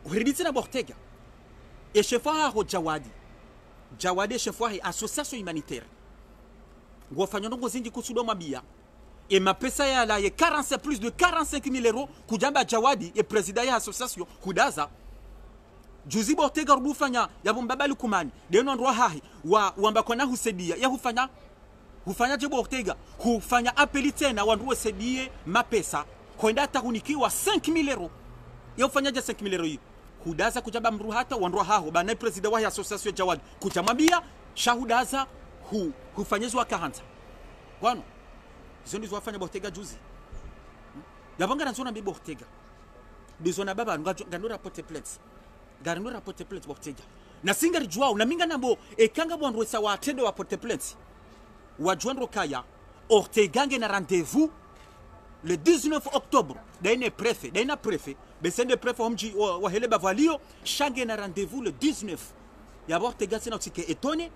uriditse na Ortega et chefa ho Jawadi chefa association humanitaire ngofanya ndongo zingi kusudo mabia et ma pesa ya la ye 45 plus de 45,000 euros kujamba Jawadi et président ya association kudaza juzi Ortega rubufanya yabo mbabali kumani deno ndwa hahi wambakona husedia ya hufanya je Ortega hufanya apeli tena wanduwe sedie mapesa kwenda tahunikiwa 5,000 euros ya ufanyaje 5,000 euros hiyo hudaza kujaba mru hata wandwa haho bana president wa association Jawadi kutamwambia shahudaza hufanyezwa kahanza bwana hizo ndizo wafanya Ortega juzi yabanga nazona bibo Ortega bizona baba ngandora porte plainte garino rapporte plainte Ortega na singa rijwao na minga nambo ekanga bwandu sa wa atende wa porte plainte wa joindre kaya Ortega nge na rendez-vous le 19 octobre daine préfet besende préfet homji wa hele bavalio change na rendez-vous le 19 ya Ortega sina utike etone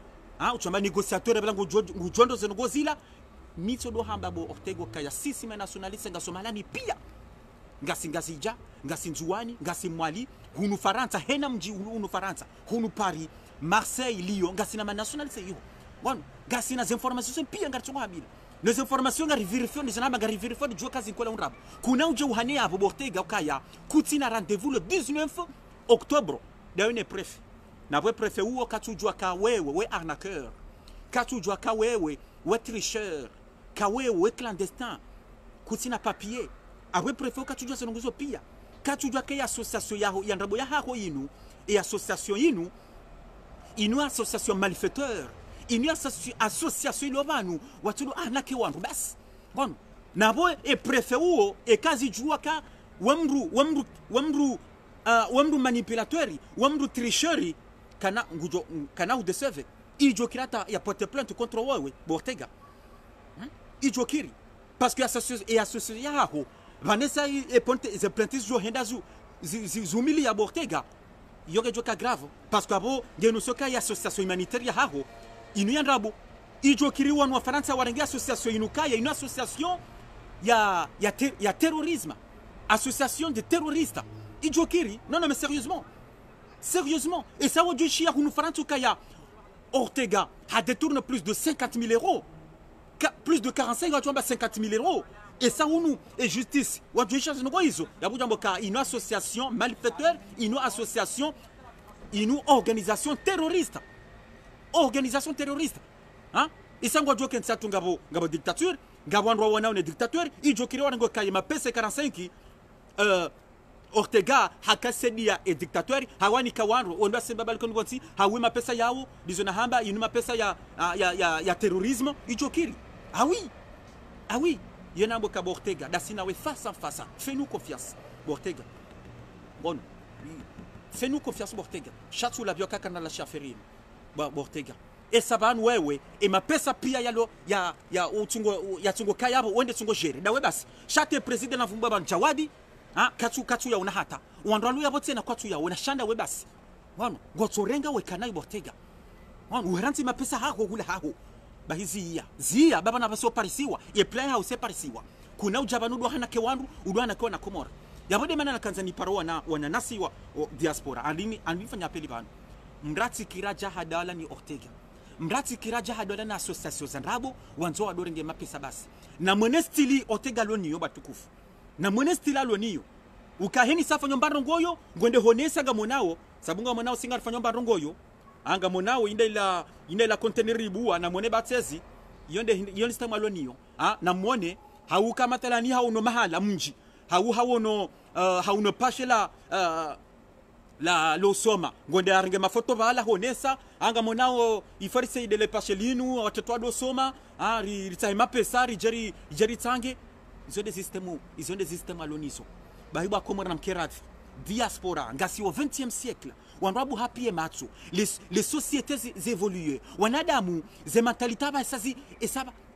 uchamba négociateur blango joindre zenogozila mitso do hamba bo Ortega kaya sisi nationaliste ngasomalani pia ngasingazija ngasinzuani ngasimwali hunu Faransa hena mji hunu Faransa hunu Paris Marseille Lyon ngasina ma nationalité yo bon ngasina des informations pia ngartsonga habila les informations ngari vérifier les namba ngari vérifier de joka zinkola unrabo kuna uje uhane abo Ortega kaya kutina rendez-vous le 19 octobre daone préfet na bwe préfet uo katujwa ka wewe arnaqueur katujwa ka wewe tricheur ka wewe clandestin kutina papier abwe préfet katujwa senongozo pia katujwa ke association yaho yandrabo ya hako inu et association inu association malfaiteur inu association ilobanu watulo anake wandu bas bon nabo e préfet uo e kazi jua ka wamru manipulateur wamru tricheur kana udeseve ijo kirata ya porte plainte contre wewe Ortega ijo kiri parce que association yaho Vanessa e ponte ze plantis jo hendazu zumili ya Ortega yoge joka grave parce que abo ngeno soka ya association humanitaire ya haho inu yandrabo ijo kiriwa wa Faransa warenga association inukaya une association ya terrorisme association de terroristes ijo kiri non mais sérieusement et ça au chia hunu Faransa kaya Ortega a détourné plus de 50,000 euros plus de 50,000 euros. Et ça, nous, et justice, une association malfaiteur, une association, une organisation terroriste. Organisation terroriste. Hein? Et ça, nous avons une dictature, nous avons une dictature, et nous avons une PC 45 Ortega hakasedia e dictateur hawani kawanro onba semba balkon gonsi hawi mapesa yao dizona hamba inu mapesa ya terrorisme ichokiri. Ah oui. Ah oui. Yena mboka Ortega dasina we face à face. Fais-nous confiance. Ortega. Bon. Fais-nous confiance Ortega. Chatsu la bioka kana la chaferi. Ortega. E sabanu wewe e mapesa pia yalo ya utungo ya tungo kayabo wende tungo jere. Da we basi. Chate president na vumba banjawadi. Katu ya unahata uandalu ya bote na kwatu ya unashanda we basi wano gotorenga we kanai Ortega wano uheranti mapesa hako hula haho bahizi zia baba na baso parisiwa ye plan house parisiwa kuna ujabanudu hana kewandu udwana kwa na Komora yabode mana na kanzani paroa na wananasi wa diaspora alifanya apeli bana mrati kiraja hadala ni Ortega mrati kiraja hadala na association zanrabo wanzo wadorenge mapesa basi na mwenestili Ortega loniyo batukufu na mwenestili aloniyo ukaheni safa nyombaro ngoyo ngwende honesa ga monao sabunga monao singa fa nyombaro ngoyo anga monao inde la conteneri bua na mone batezi yonde stama aloniyo na mwone hauka matalani hauno mahala mji hauno pashe la losoma ngwende aringe mafoto bala honesa anga monao ifarise ide le pashe linu watoto do soma ritsaima pesa jeri tange izo de système aloniso bahiba Komora na mkerati diaspora ngasi au 20e siècle wanrabu hapi ematsu les sociétés évoluent wanadamu ze mentalite ba sazi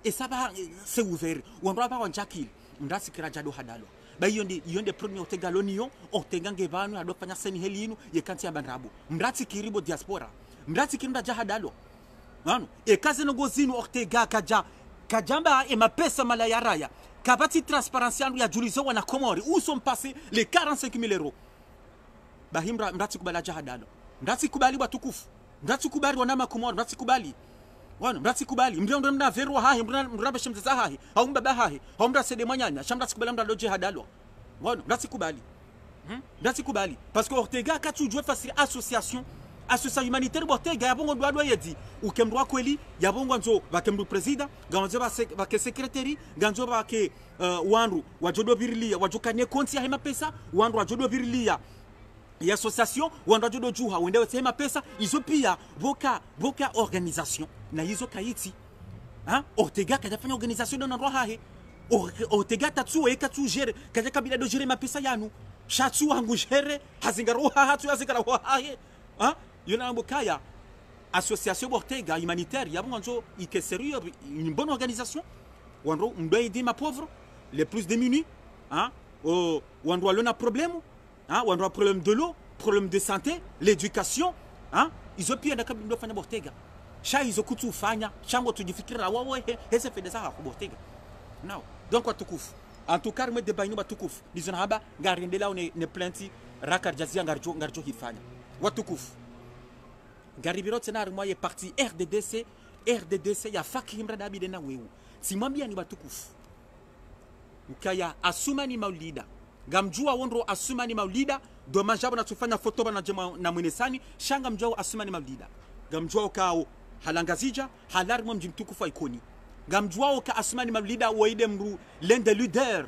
esaba se ouvert wanraba wanjakil ndasi kirajado hadalo ba yonde premier Ortega loniyo Ortega ngebanu adofanya seni helinu yekanti ya banrabu mrati kiribo diaspora mrati kirinda jahadalo wano kaze no gozinu Ortega kajamba mapesa mala ya raya kabati transparence ya julizo wana Komori où sont passés les 45 000 euros bahimra mrati kubala jahadalo mrati kubali batukufu mrati kubali wana Komori mrati kubali wana mrati kubali mriondo mna verwa hahi mrabe shemza hahi au mbaba hahi au mra sede mwanyanya shamra kubala mra loje hadalo wana mrati kubali mrati kubali parce que Ortega katu jouer facile association humanitaire Ortega yabongo dwa yedi ukemrwa kweli yabongo nzo bakemru president ganzo bake secretary ganzo bake wanru wajodo birilia wajokanye konti ya hema pesa wanru wajodo birilia ya association wanru wajodo juha wende hema pesa izo pia boka organisation na izo kaiti Ortega kajafanya organisation na ndro hahe Ortega tatu jere kaja kabila do jere mapesa yanu shatsu hangu jere hazingaroha hatu hazingaraho hahe yona mbokaya association Ortega humanitaire yabonzo ike sérieux une bonne organisation wandro mdo aider ma pauvre les plus démunis wandro lona problème wandro problème de l'eau problème de santé l'éducation ils ont pia ndakabndo fanya Ortega sha hizo kutu fanya chango tujifikira wawe hese fedesa ha Ortega now donc watukufu en tout cas me débat ino batukufu dizona haba ngarindela ne plainte rakar jazia ngarjo hifanya watukufu garibiro tena mwa ye parti RDDC ya fakihimra dabide na wewe simwambia ni batukufu ukaya asumani maulida gamjua wondro asumani maulida do manjabo na tufanya foto bana na mwenesani shanga mjao asumani maulida gamjua kao halangazija halar mwa mji mtukufu ikoni gamjua ka asumani maulida waide mru lende leader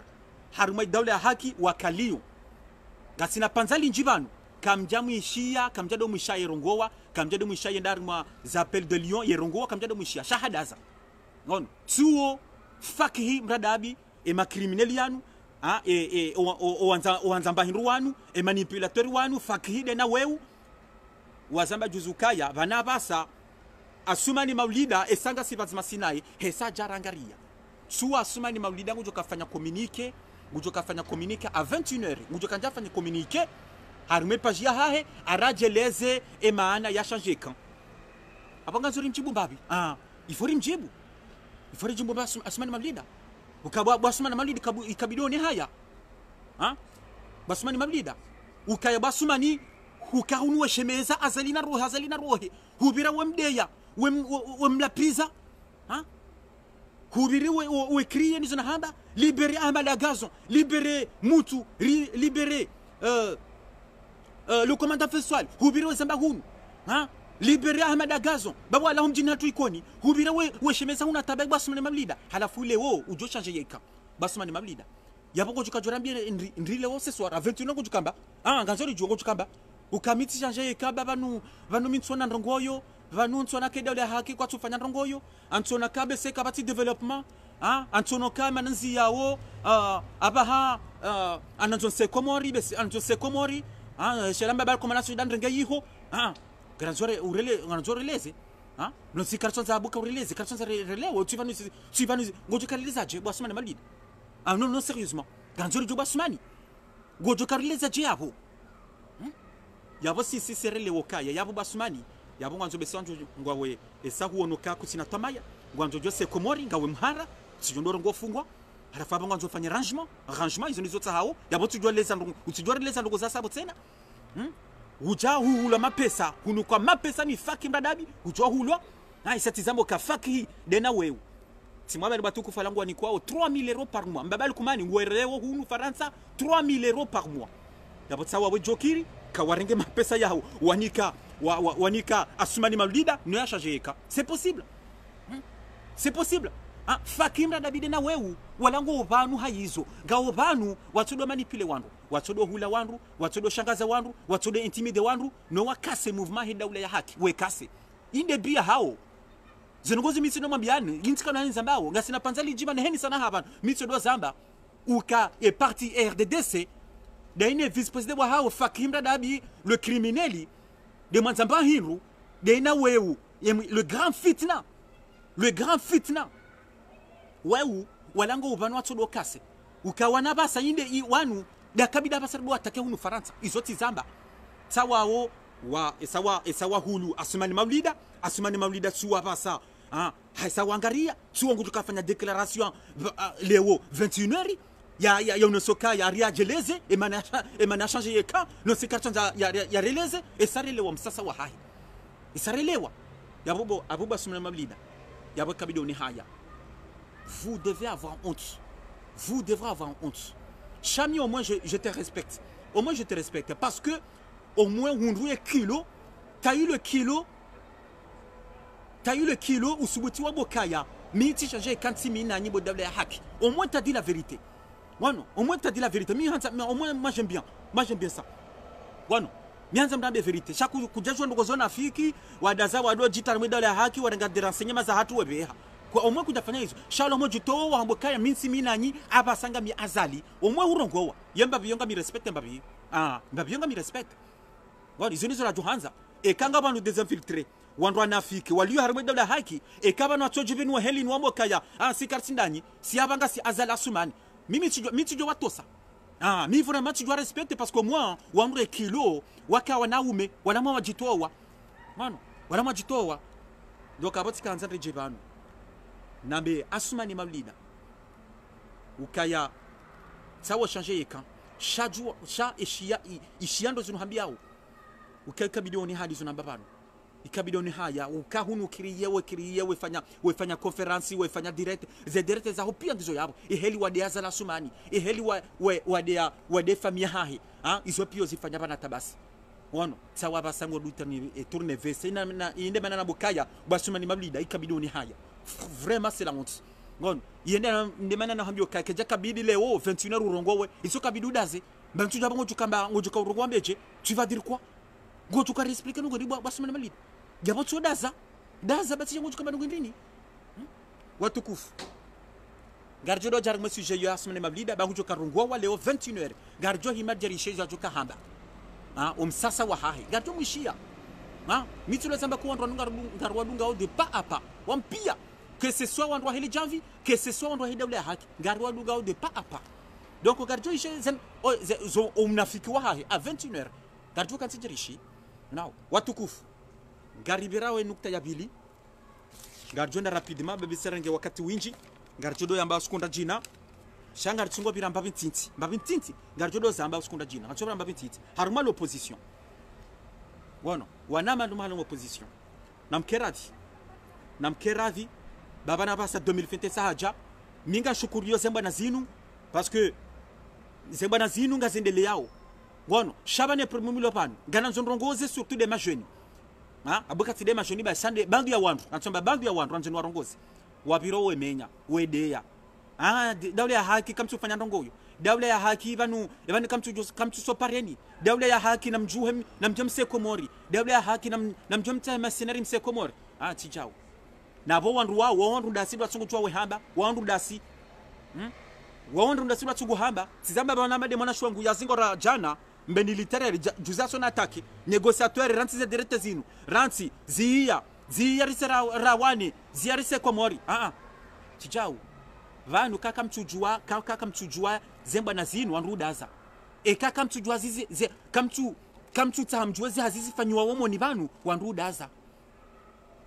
harumai dawla ya haki wakalio gasina panzali njibanu kamjamu ishia kamjado mwisha yerongowa kamjado mwisha yendarma zapel de Lyon yerongowa kamjado mwisha shahadaza ngon tuo fakihi mradabi criminel yanu oanza mbahinru wanu manipulateur wanu fakihi de na weu wazamba juzukaya bana basa asumani maulida esanga sibazima sinai hesa jarangaria tuo asumani maulida ngujo kafanya communique à 21h ngujo kanja fanya communique harume pajia hahe arajeleze maana ya changer kan abanga zuri mjibu babi ifori mjibu basu asmani mablida ukabwa basumani mablida ikabidoni haya basumani mablida ukaya basumani hukahunwe shemeza azalina rohe hubira wemdeya wemlapiza hubiri we kriye nizona hamba libere amala gazon libere mutu libere le commandant Feswal hubiri we zamba hunu libere Ahmad Gazon babo ala humjini hatu ikoni hubiri we shemeza huna tabek basumani mablida halafu leo ujo changer yeka basumani mablida yapo kujukajora mbie ndrile wose swara 21 kujukamba nganzori juo kujukamba ukamiti changer kaba vanu mitsona ndongoyo vanu ntsona kedole haki kwa tufanya ndongoyo antsona kabe se kabati development antsona kama nanzi yawo abaha ananzo se komori besi anzo se komori shelamba bal komana sudan renga yiho granzore urele granzore leze no si karton za buka ureleze karton za relewo tu vanu ngojukaleza je bwasumani malida non sérieusement granzore jo bwasumani ngojukaleza je yabo yabo si serele wokaya yabo basumani yabo ngwanzo besanjo ngwawe esahuonoka kutsina tamaya ngwanzo jose komori ngawe mhara sijondoro ngofungwa halafu abo ngwanzo fanya arrangement izo nizo tsahao yabo tujwa leza ndongo za sabo tena uja hula mapesa hunukwa mapesa ni faki mradabi ujwa hulwa isatizambo ka faki dena wewe timwaba batuku falangwa ni kwao 3000 euros par mois mbabali kumani ngwerewo hunu faransa 3000 euros par mois yabo tsawa we jokiri kawarenge mapesa yao wanika asumani malida no yashajeka c'est possible c'est possible fakimra dabide na wewu walango vanu hayizo ngawo vanu watodo manipule wandu watodo hula wandu watodo shangaza wandu watodo intimide wandu no wakase movement heda ule ya haki we kase inde bia hao zenongozi mitsi no mambiani yintika na nza mbao ngasina panzali jiba ne heni sana haba mitsi do zamba uka e parti RDDC daine vice-président wa hao fakimra dabi le crimineli de manzamba hinru daina wewu le grand fitna wewu walango ubanu watodo kase ukawana basa inde wanu dakabida basa do atake hunu faransa izoti zamba tawao wa esawa hulu asumani maulida suwa basa haisa wangaria suwa ngutukafanya declaration leo 21h ya unosoka ya ria jeleze emana changer yeka no sikatanja ya releze esarelewa msasa wa hai esarelewa yabubo abuba asumani maulida yabo kabido ni haya. Vous devez avoir honte. Vous devrez avoir honte. Chami, au moins, je te respecte. Au moins, je te respecte. Parce que, au moins, on a kilo. Tu as eu le kilo. Tu as eu le kilo. Ou subuti wa bokaya. Miti changer kanti mina ni bodable haki. Au moins, tu as dit la vérité. Bueno, au moins, tu as dit la vérité. Mais au moins, moi, j'aime bien. Moi, j'aime bien ça. Bueno. Mianza mdambe verite. Chaku kujajwa ndugo zona fiki. Wadaza wado jita mwedale haki. Warenga de renseignements za hatu webeha. Kwa omwe kujafanya hizo shalomo jito wa mbokaya minsi minanyi abasanga mi azali omwe urongowa yemba biyonga mi respect mbabi mbabiyonga mi respect wali zonizo la johanza ekanga bantu desinfiltré wandu anafiki waliyo harwe dawla haki ekaba no atojiveni wa heli nwambo kaya sikarti ndani si abanga si azala sumani mimi tijo watosa mi vraiment tu dois respecter parce que moi wandu kilo waka wanaume wala mwa jitowa mano wala mwa jitowa donc aboti kanza rejebanu nambe asumani maulida ukaya sawa changer yeka shajua sha ishiando zinuhambiao ukaka bidoni hadi zunambabano ikabidoni haya ukahunu kiriye fanya conference fanya direct za hopia ndizo yabo iheli wadeaza la sumani iheli wade famia hahi izo pio zifanya bana tabasi wono sawa basango lutani tourne vese na inde manana bukaya basumani maulida ikabidoni haya vraiment c'est la honte ngon yenda ndemana na hambio kake jakabidi leo 21h urongowe iso kabidu daze bantu jabo ngojukamba ngojuka urongwambeje tu vas dire quoi ngojuka expliquer ngo riba basumani malida jabo tso daza bati ngojukamba ngo ndini watukufu garjo jar monsieur je yasumani malida bangojuka urongwa leo 21h garjo himadjeri sheja joka hamba umsasa wa hahi garjo mwishia mitule zamba ko wandwa ngarwa dunga au de pas à pas wampia que ce soit wandwa heli janvi que ce soit wandwa heli dawla haki ngarwa dunga au de pas à pas donc garjo zen zo umnafiki wa hahi à 21h garjo kan sijirishi now watukufu garibira we nukta ya bili garjo na rapidement bebe serenge wakati winji garjo do yamba skunda jina shanga tsungo bira mbabintinti garjo do zamba skunda jina garjo mbabintinti haruma l'opposition wono wanama ndumalo opposition namkeravi baba na basa 2020 sahaja minga shukurio zemba na zinu parce que zemba na zinu ngazendele yao wono shabane premier milopano ngana nzondrongoze surtout des majeunes abukati des majeunes ba sande bandu ya wandu natsomba bandu ya wandu anzeni warongoze wabiro wemenya wedeya dawle ya haki kamtu fanya ndongoyo dawla ya haki vanu kamtu sopareni dawla ya haki namjua msekomori dawla ya haki namjua mtamercenary msekomori tijao navo wandu wao wandu dasi batsungu twa wehamba wandu dasi wandu dasi batsungu hamba tizamba bana made mwana shwangu yazingora jana mbeni literaire juzaso na ataki negociateur ranti ze direte zinu ranti ziya risera rawani ziyarise komori tijao vanu kaka mchujua zemba na zinu wandu daza kaka mchujua zizi kamchu tamjua hazizi fanywa womo ni vanu wandu daza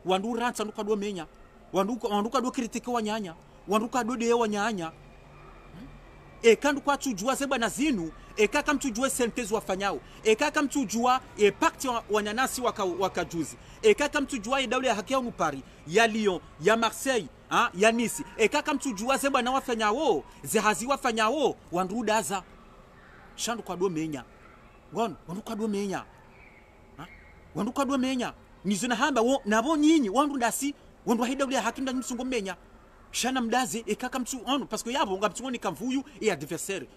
wandu ransa nduka do menya wandu ka do kritike wanyanya wandu ka do de wanyanya kandu kwa tujua seba na zinu kaka mtujua sentezi wafanyao kaka mtujua pakti wanyanasi wakajuzi kaka mtujua dawla ya haki ya Paris ya Lyon ya Marseille ya Nice kaka mtujua seba na wafanyao zehazi wafanyao wandu daza shandu kwa do menya wandu ka do menya wandu ka do menya nizona hamba nabo nyinyi wandu dasi wandu hidawle haki ndani msungo menya shana mdazi kaka mtu parce que yabo ngamtsoni kamvuyu adversaire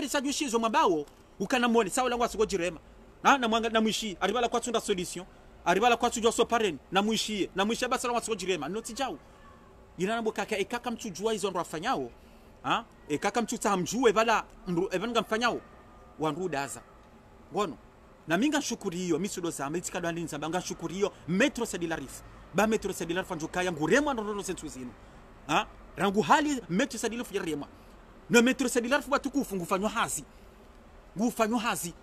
sa dushizo mabao ukana mone sawa langwa siko jirema na mwanga na mwishi aribala kwa tunda solution aribala kwa tujwa so pareni na mwishi basa langwa siko jirema noti jao yina nabo kaka mtu jua hizo ndo afanyao kaka mtu tamjue bala evanga mfanyao wandu daza ngono na minga shukuri hiyo misudo zamba itikado alinza banga shukuri hiyo metro sedilarif ba metro sedilarif anjokaya ngurema ndo sentu zinu rangu hali metro sedilarif yarema na metro sedilarif batukufu ngufanywa hazi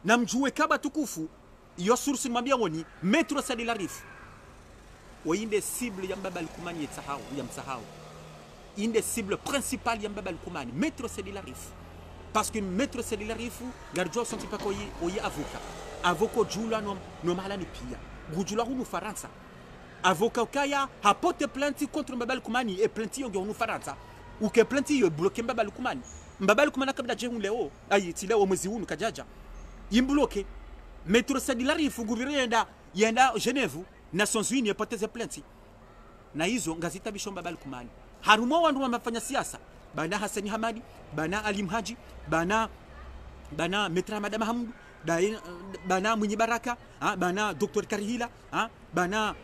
na mjue kaba tukufu iyo source mambia woni metro sedilarif oinde cible ya mbaba alikumani ya msahau inde cible principale ya mbaba alikumani metro sedilarif parce que maître Cédilarifu garjo santi pa koyi avocat jula no malani pia gujula hunu Faransa avocat kaya hapote plainte contre Mbaba Lukumani et plainte yonge hunu Faransa ou que plainte yo bloquer Mbaba Lukumani kabla jehu leo ti leo mwezi hunu kajaja imbloquer maître Cédilarifu guverneur yenda Genève Nations Unies yapoteze plainte na hizo ngazita bisho Mbaba Lukumani harumo wandu wamafanya siasa bana Hassani Hamadi bana Ali Mhaji bana Metra Madam Hamdu bana Mwinyi Baraka bana Dr Karihila bana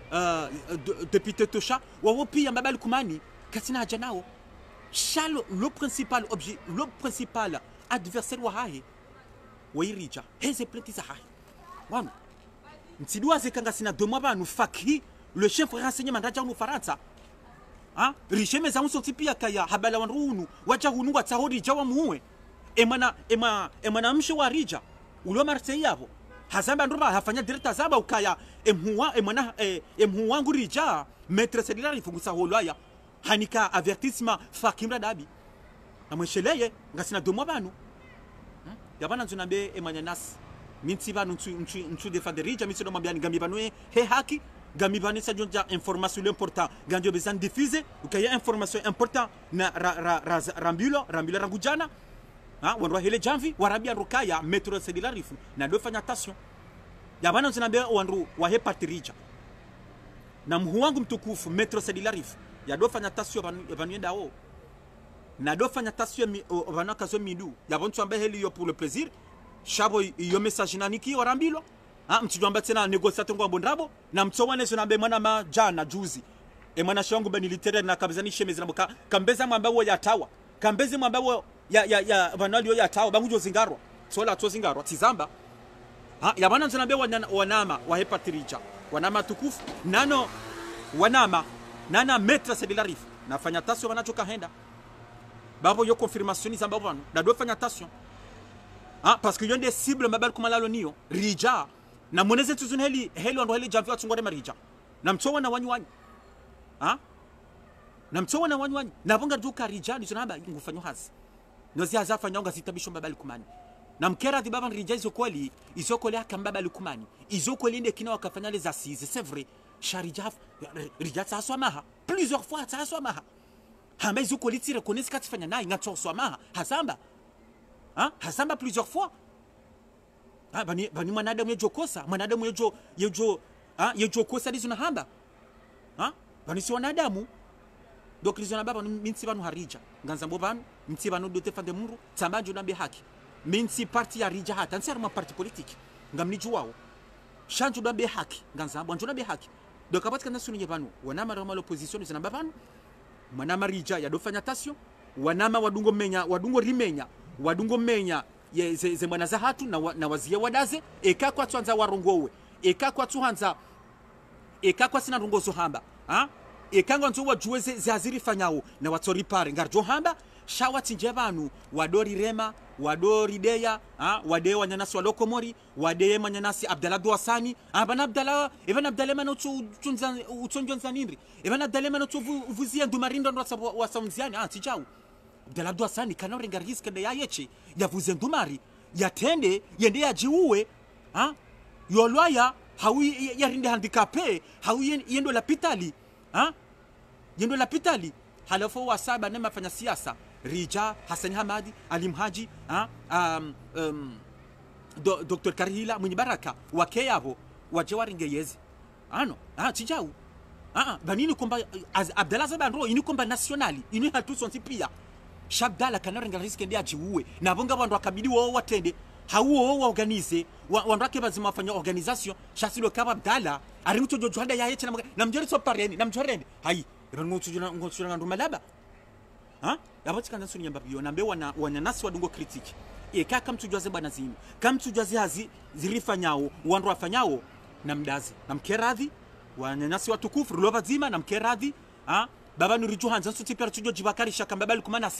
député Tosha wao pia Mbaba Lukumani katina haja nao shalo le principal adversaire wa hahe wairija heze pleti za hahe wana ntidua zekanga sina domwa banu fakhi le chef renseignement ndaja mu Faransa richeme za sorti pia kaya habala wanrunu wacha hunu watahori jawa muwe emana mshe wa rija ulo Marseille yabo hazamba ndoba hafanya director zaba ukaya emhuwa ngurija maître Cédilarifu fungusa holaya hanika avertissement fakimra dabi amwesheleye ngasina domwa banu yabana nzunambe emanyanas minti banu ntu defendre rija mitso no mambia ngambi banu he haki gami bani sa jonja information important ganjo besan diffuser ukaya information important na rambulo rangujana wanwa hele janvi warabia rokaya metro Cédilarifu na dofanya attention yabana nzinabe wanru wa he partirija na mhuwangu mtukufu metro Cédilarifu ya dofanya attention vanwenda na dofanya attention vanaka zo midu yabontu ambe heli yo pour le plaisir shabo yo message naniki warambilo mtijwamba tena negociateur ngwa bondrabo na mtsowane zo nambe mwana majana juzi mwana shwangu bani literaire na kabezani shemezi na kambeza mwamba wo yatawa kambeze mwamba wo ya vanalio yatawa bangujo zingarwa sola to zingarwa tizamba yabana zo nambe wanama wa hepatirija wanama tukufu nano wanama nana maître Cédilarifu nafanya attention wanachoka henda babo yo confirmation zamba bwana na do fanya attention parce que yonde cible Mbaba Lukumani niyo rija na moneze tuzuni heli ndo heli javyo atungore marija na mtowa na wanywanyi na mtowa na wanywanyi na bonga duka rija ni tunamba ngufanywa hazi nozi azafanya nga zitabisho Mbaba Lukumani na mkera di baba rija izo kweli aka Mbaba Lukumani izo kweli inde kina wakafanya les assises c'est vrai sharijaf rija tsaswamaha plusieurs fois tsaswamaha hamba izo kweli tire connaître katifanya nayi ngatsoswamaha hasamba plusieurs fois bani mwanadamu yejokosa mwanadamu yejo kosa dizo na hamba bani si wanadamu donc lizona baba minsi banu harija nganza mbobanu minsi banu dote fande muru tambanjo nambe haki minsi parti ya rija hata nsari ma parti politique ngamniju wao shanju nambe haki nganza mbonjo nambe haki donc abatika nasuni banu wanama rama l'opposition zina babanu manama rija ya dofanya tasio wanama wadungo rimenya ze mwana za hatu na wazie wadaze eka kwa twanza warongowe eka kwa tuhanza eka kwa sina rongozo hamba ha eka ngonzo wajueze zaziri fanyao na watori pare ngarjo hamba shawati nje banu wadori rema wadori deya ha wade wanyanasi wa lokomori wade manyanasi Abdallah Douassani abana Abdallah even Abdallah mano utonjonza nindri even Abdallah mano vuzia ndumarindo ndo wasamziani tijau Abdallah Douassani kana renga riske de yayeche yavuze ndumari yatende yende yajiuwe ha yolwaya hawi yarinde handicapé hawi yendo la pitali ha yendo la pitali halafu wasaba na mafanya siasa Rija Hassan Hamadi Alim Haji Dr. Karihila mwenye baraka wake yabo waje waringeyezi ano tijau banini komba Abdallah Zabandro ini komba nationali ini hatu sonti pia Shabdala kanarenga riske ndia jiuwe na bonga bandu akabidi wao watende hawo wa organize wanrake bazima wafanya organisation shasilo kaba Abdallah ari mtu jojohanda ya yeche na mjeri so pareni na mjorende hai ngotujuna ndumalaba yabatika nasuni nyambabio nambe wanyanasi wadungo critique kaka mtujaze bana zini kama mtujaze hazi zilifanyao wandu wafanyao na mdazi na mkeradhi wanyanasi watukufu ruloba zima na mkeradhi baba nurijo hanza so tipera tujo jibakari shaka mbabali kumana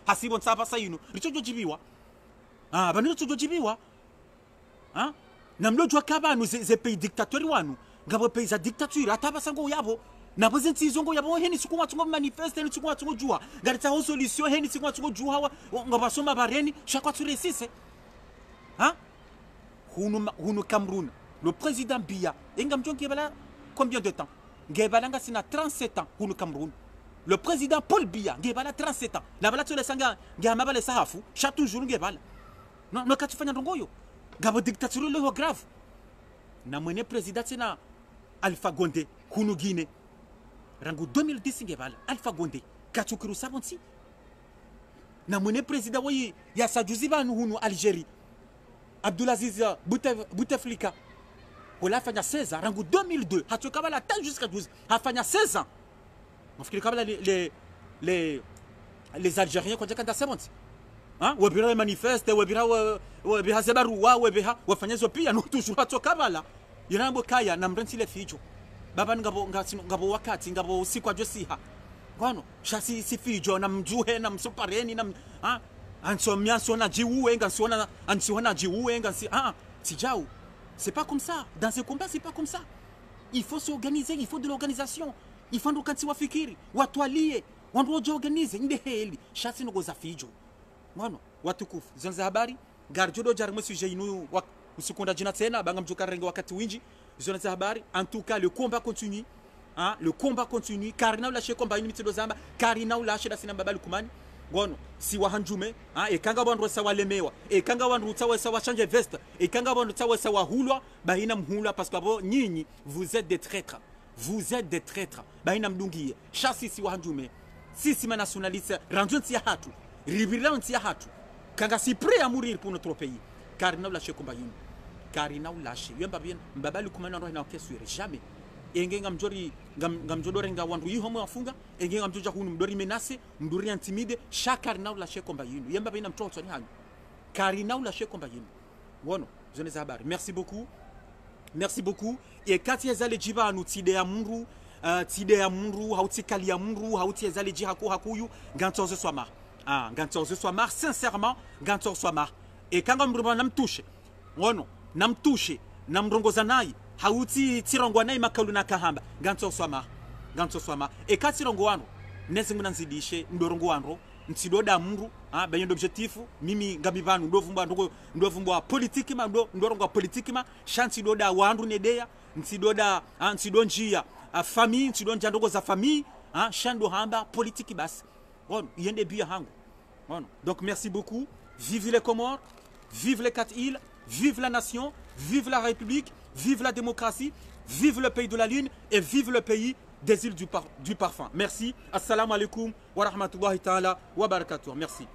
hasibonsi hapa sayinu richo jibiwa banu tujo jibiwa na mlojo kabanu ze pays dictatori wanu ngabo pays za dictature ataba sango yabo nabo zentsizo ngo yabo heni siku watsungo manifeste ni siku watsungo jua ngaritsa ho solution heni siku watsungo jua ngabasoma bareni shaka turesise hunu Cameroun le président Biya engamjonke bala combien de temps ngebalanga sina 37 ans hunu Cameroun le président Paul Biya ngebala 37 ans la bala tole sanga ngamabale sahafu chaque toujours ngebala no katufanya ndongoyo ngabo dictature le grave na mwene président tena Alpha Condé hunu Guinée rangu 2010 ngebala Alpha Condé katukiru sabonsi na mwene président wayi ya sajuzi banu hunu Algérie Abdulaziz Bouteflika wala fanya 16 ans rangu 2002 hatukabala hata jusqu'à 12 hafanya 16 ans nafikiri kabla les Algériens kwa kanda 70 wabira manifeste wabira zebaru wabira wafanyazo pia no toujours hatokabala yirambo kaya na mrentile fijo baba ngabo wakati ngabo usiku ajosiha ngono shasi sifijo na mjuhe na msupareni na ansomia sona jiuwe ngasona ansiona jiuwe ngasi tijau. C'est pas comme ça. Dans ce combat, c'est pas comme ça. Il faut s'organiser, il faut de l'organisation. Il faut ndokanti wafikiri, watu walie, wandoje organize inde heli, shasi no goza fijo. Mwana, watukufu. Zonza habari, garjodo jarimo sujet inu usikonda jina tena banga mjoka renga wakati winji. Zonza habari, en tout cas le combat continue. Le combat continue. Karina ulashe combat ini mitido zamba, Karina ulashe da sina babali kumani. Ngono si wahanjume ekanga bandu sawa lemewa ekanga bandu sawa changer veste ekanga bandu sawa hulwa bahina mhulwa parce que abo nyinyi vous êtes des traîtres bahina mdungie chasi si wahanjume sisi nationaliste ranjon si hatu ribiran si hatu kanga si prêt à mourir pour notre pays Karina ulashe komba yini Karina ulashe yamba bien mbabali kumana ndo na keswire jamais engenga mjori ngamjodore nga wandu yihomo afunga engenga mjoja hunu mdori menase mdori intimide shakari na ulashe komba yinu yemba bina mtoto ni hanyu kari na ulashe komba yinu wono zone za habari merci beaucoup et kati ezale jiba anu tide ya muru hauti kali ya muru hauti ezale ji hakuyu gantoze swama gantoze swama sincèrement gantoze swama et kanga mruba namtushe wono namtushe namrongoza nayi hauti tirongwa nayi makalu na kahamba ganto swama e katirongo wano nezi nguna nzidishe ndorongo wano ntsidoda muru benye objectif mimi ngabivanu ndovumbwa politique ma ndorongo politique ma chansi doda wandu nedeya nsidonjia famille nsidonja ndogo za famille shando hamba politique basi bon yende bia hangu bon donc merci beaucoup vive les Comores vive les 4 îles vive la nation vive la République vive la démocratie, vive le pays de la Lune et vive le pays des îles du parfum. Merci. Assalamu alaikum wa rahmatullahi ta'ala wa barakatuh. Merci.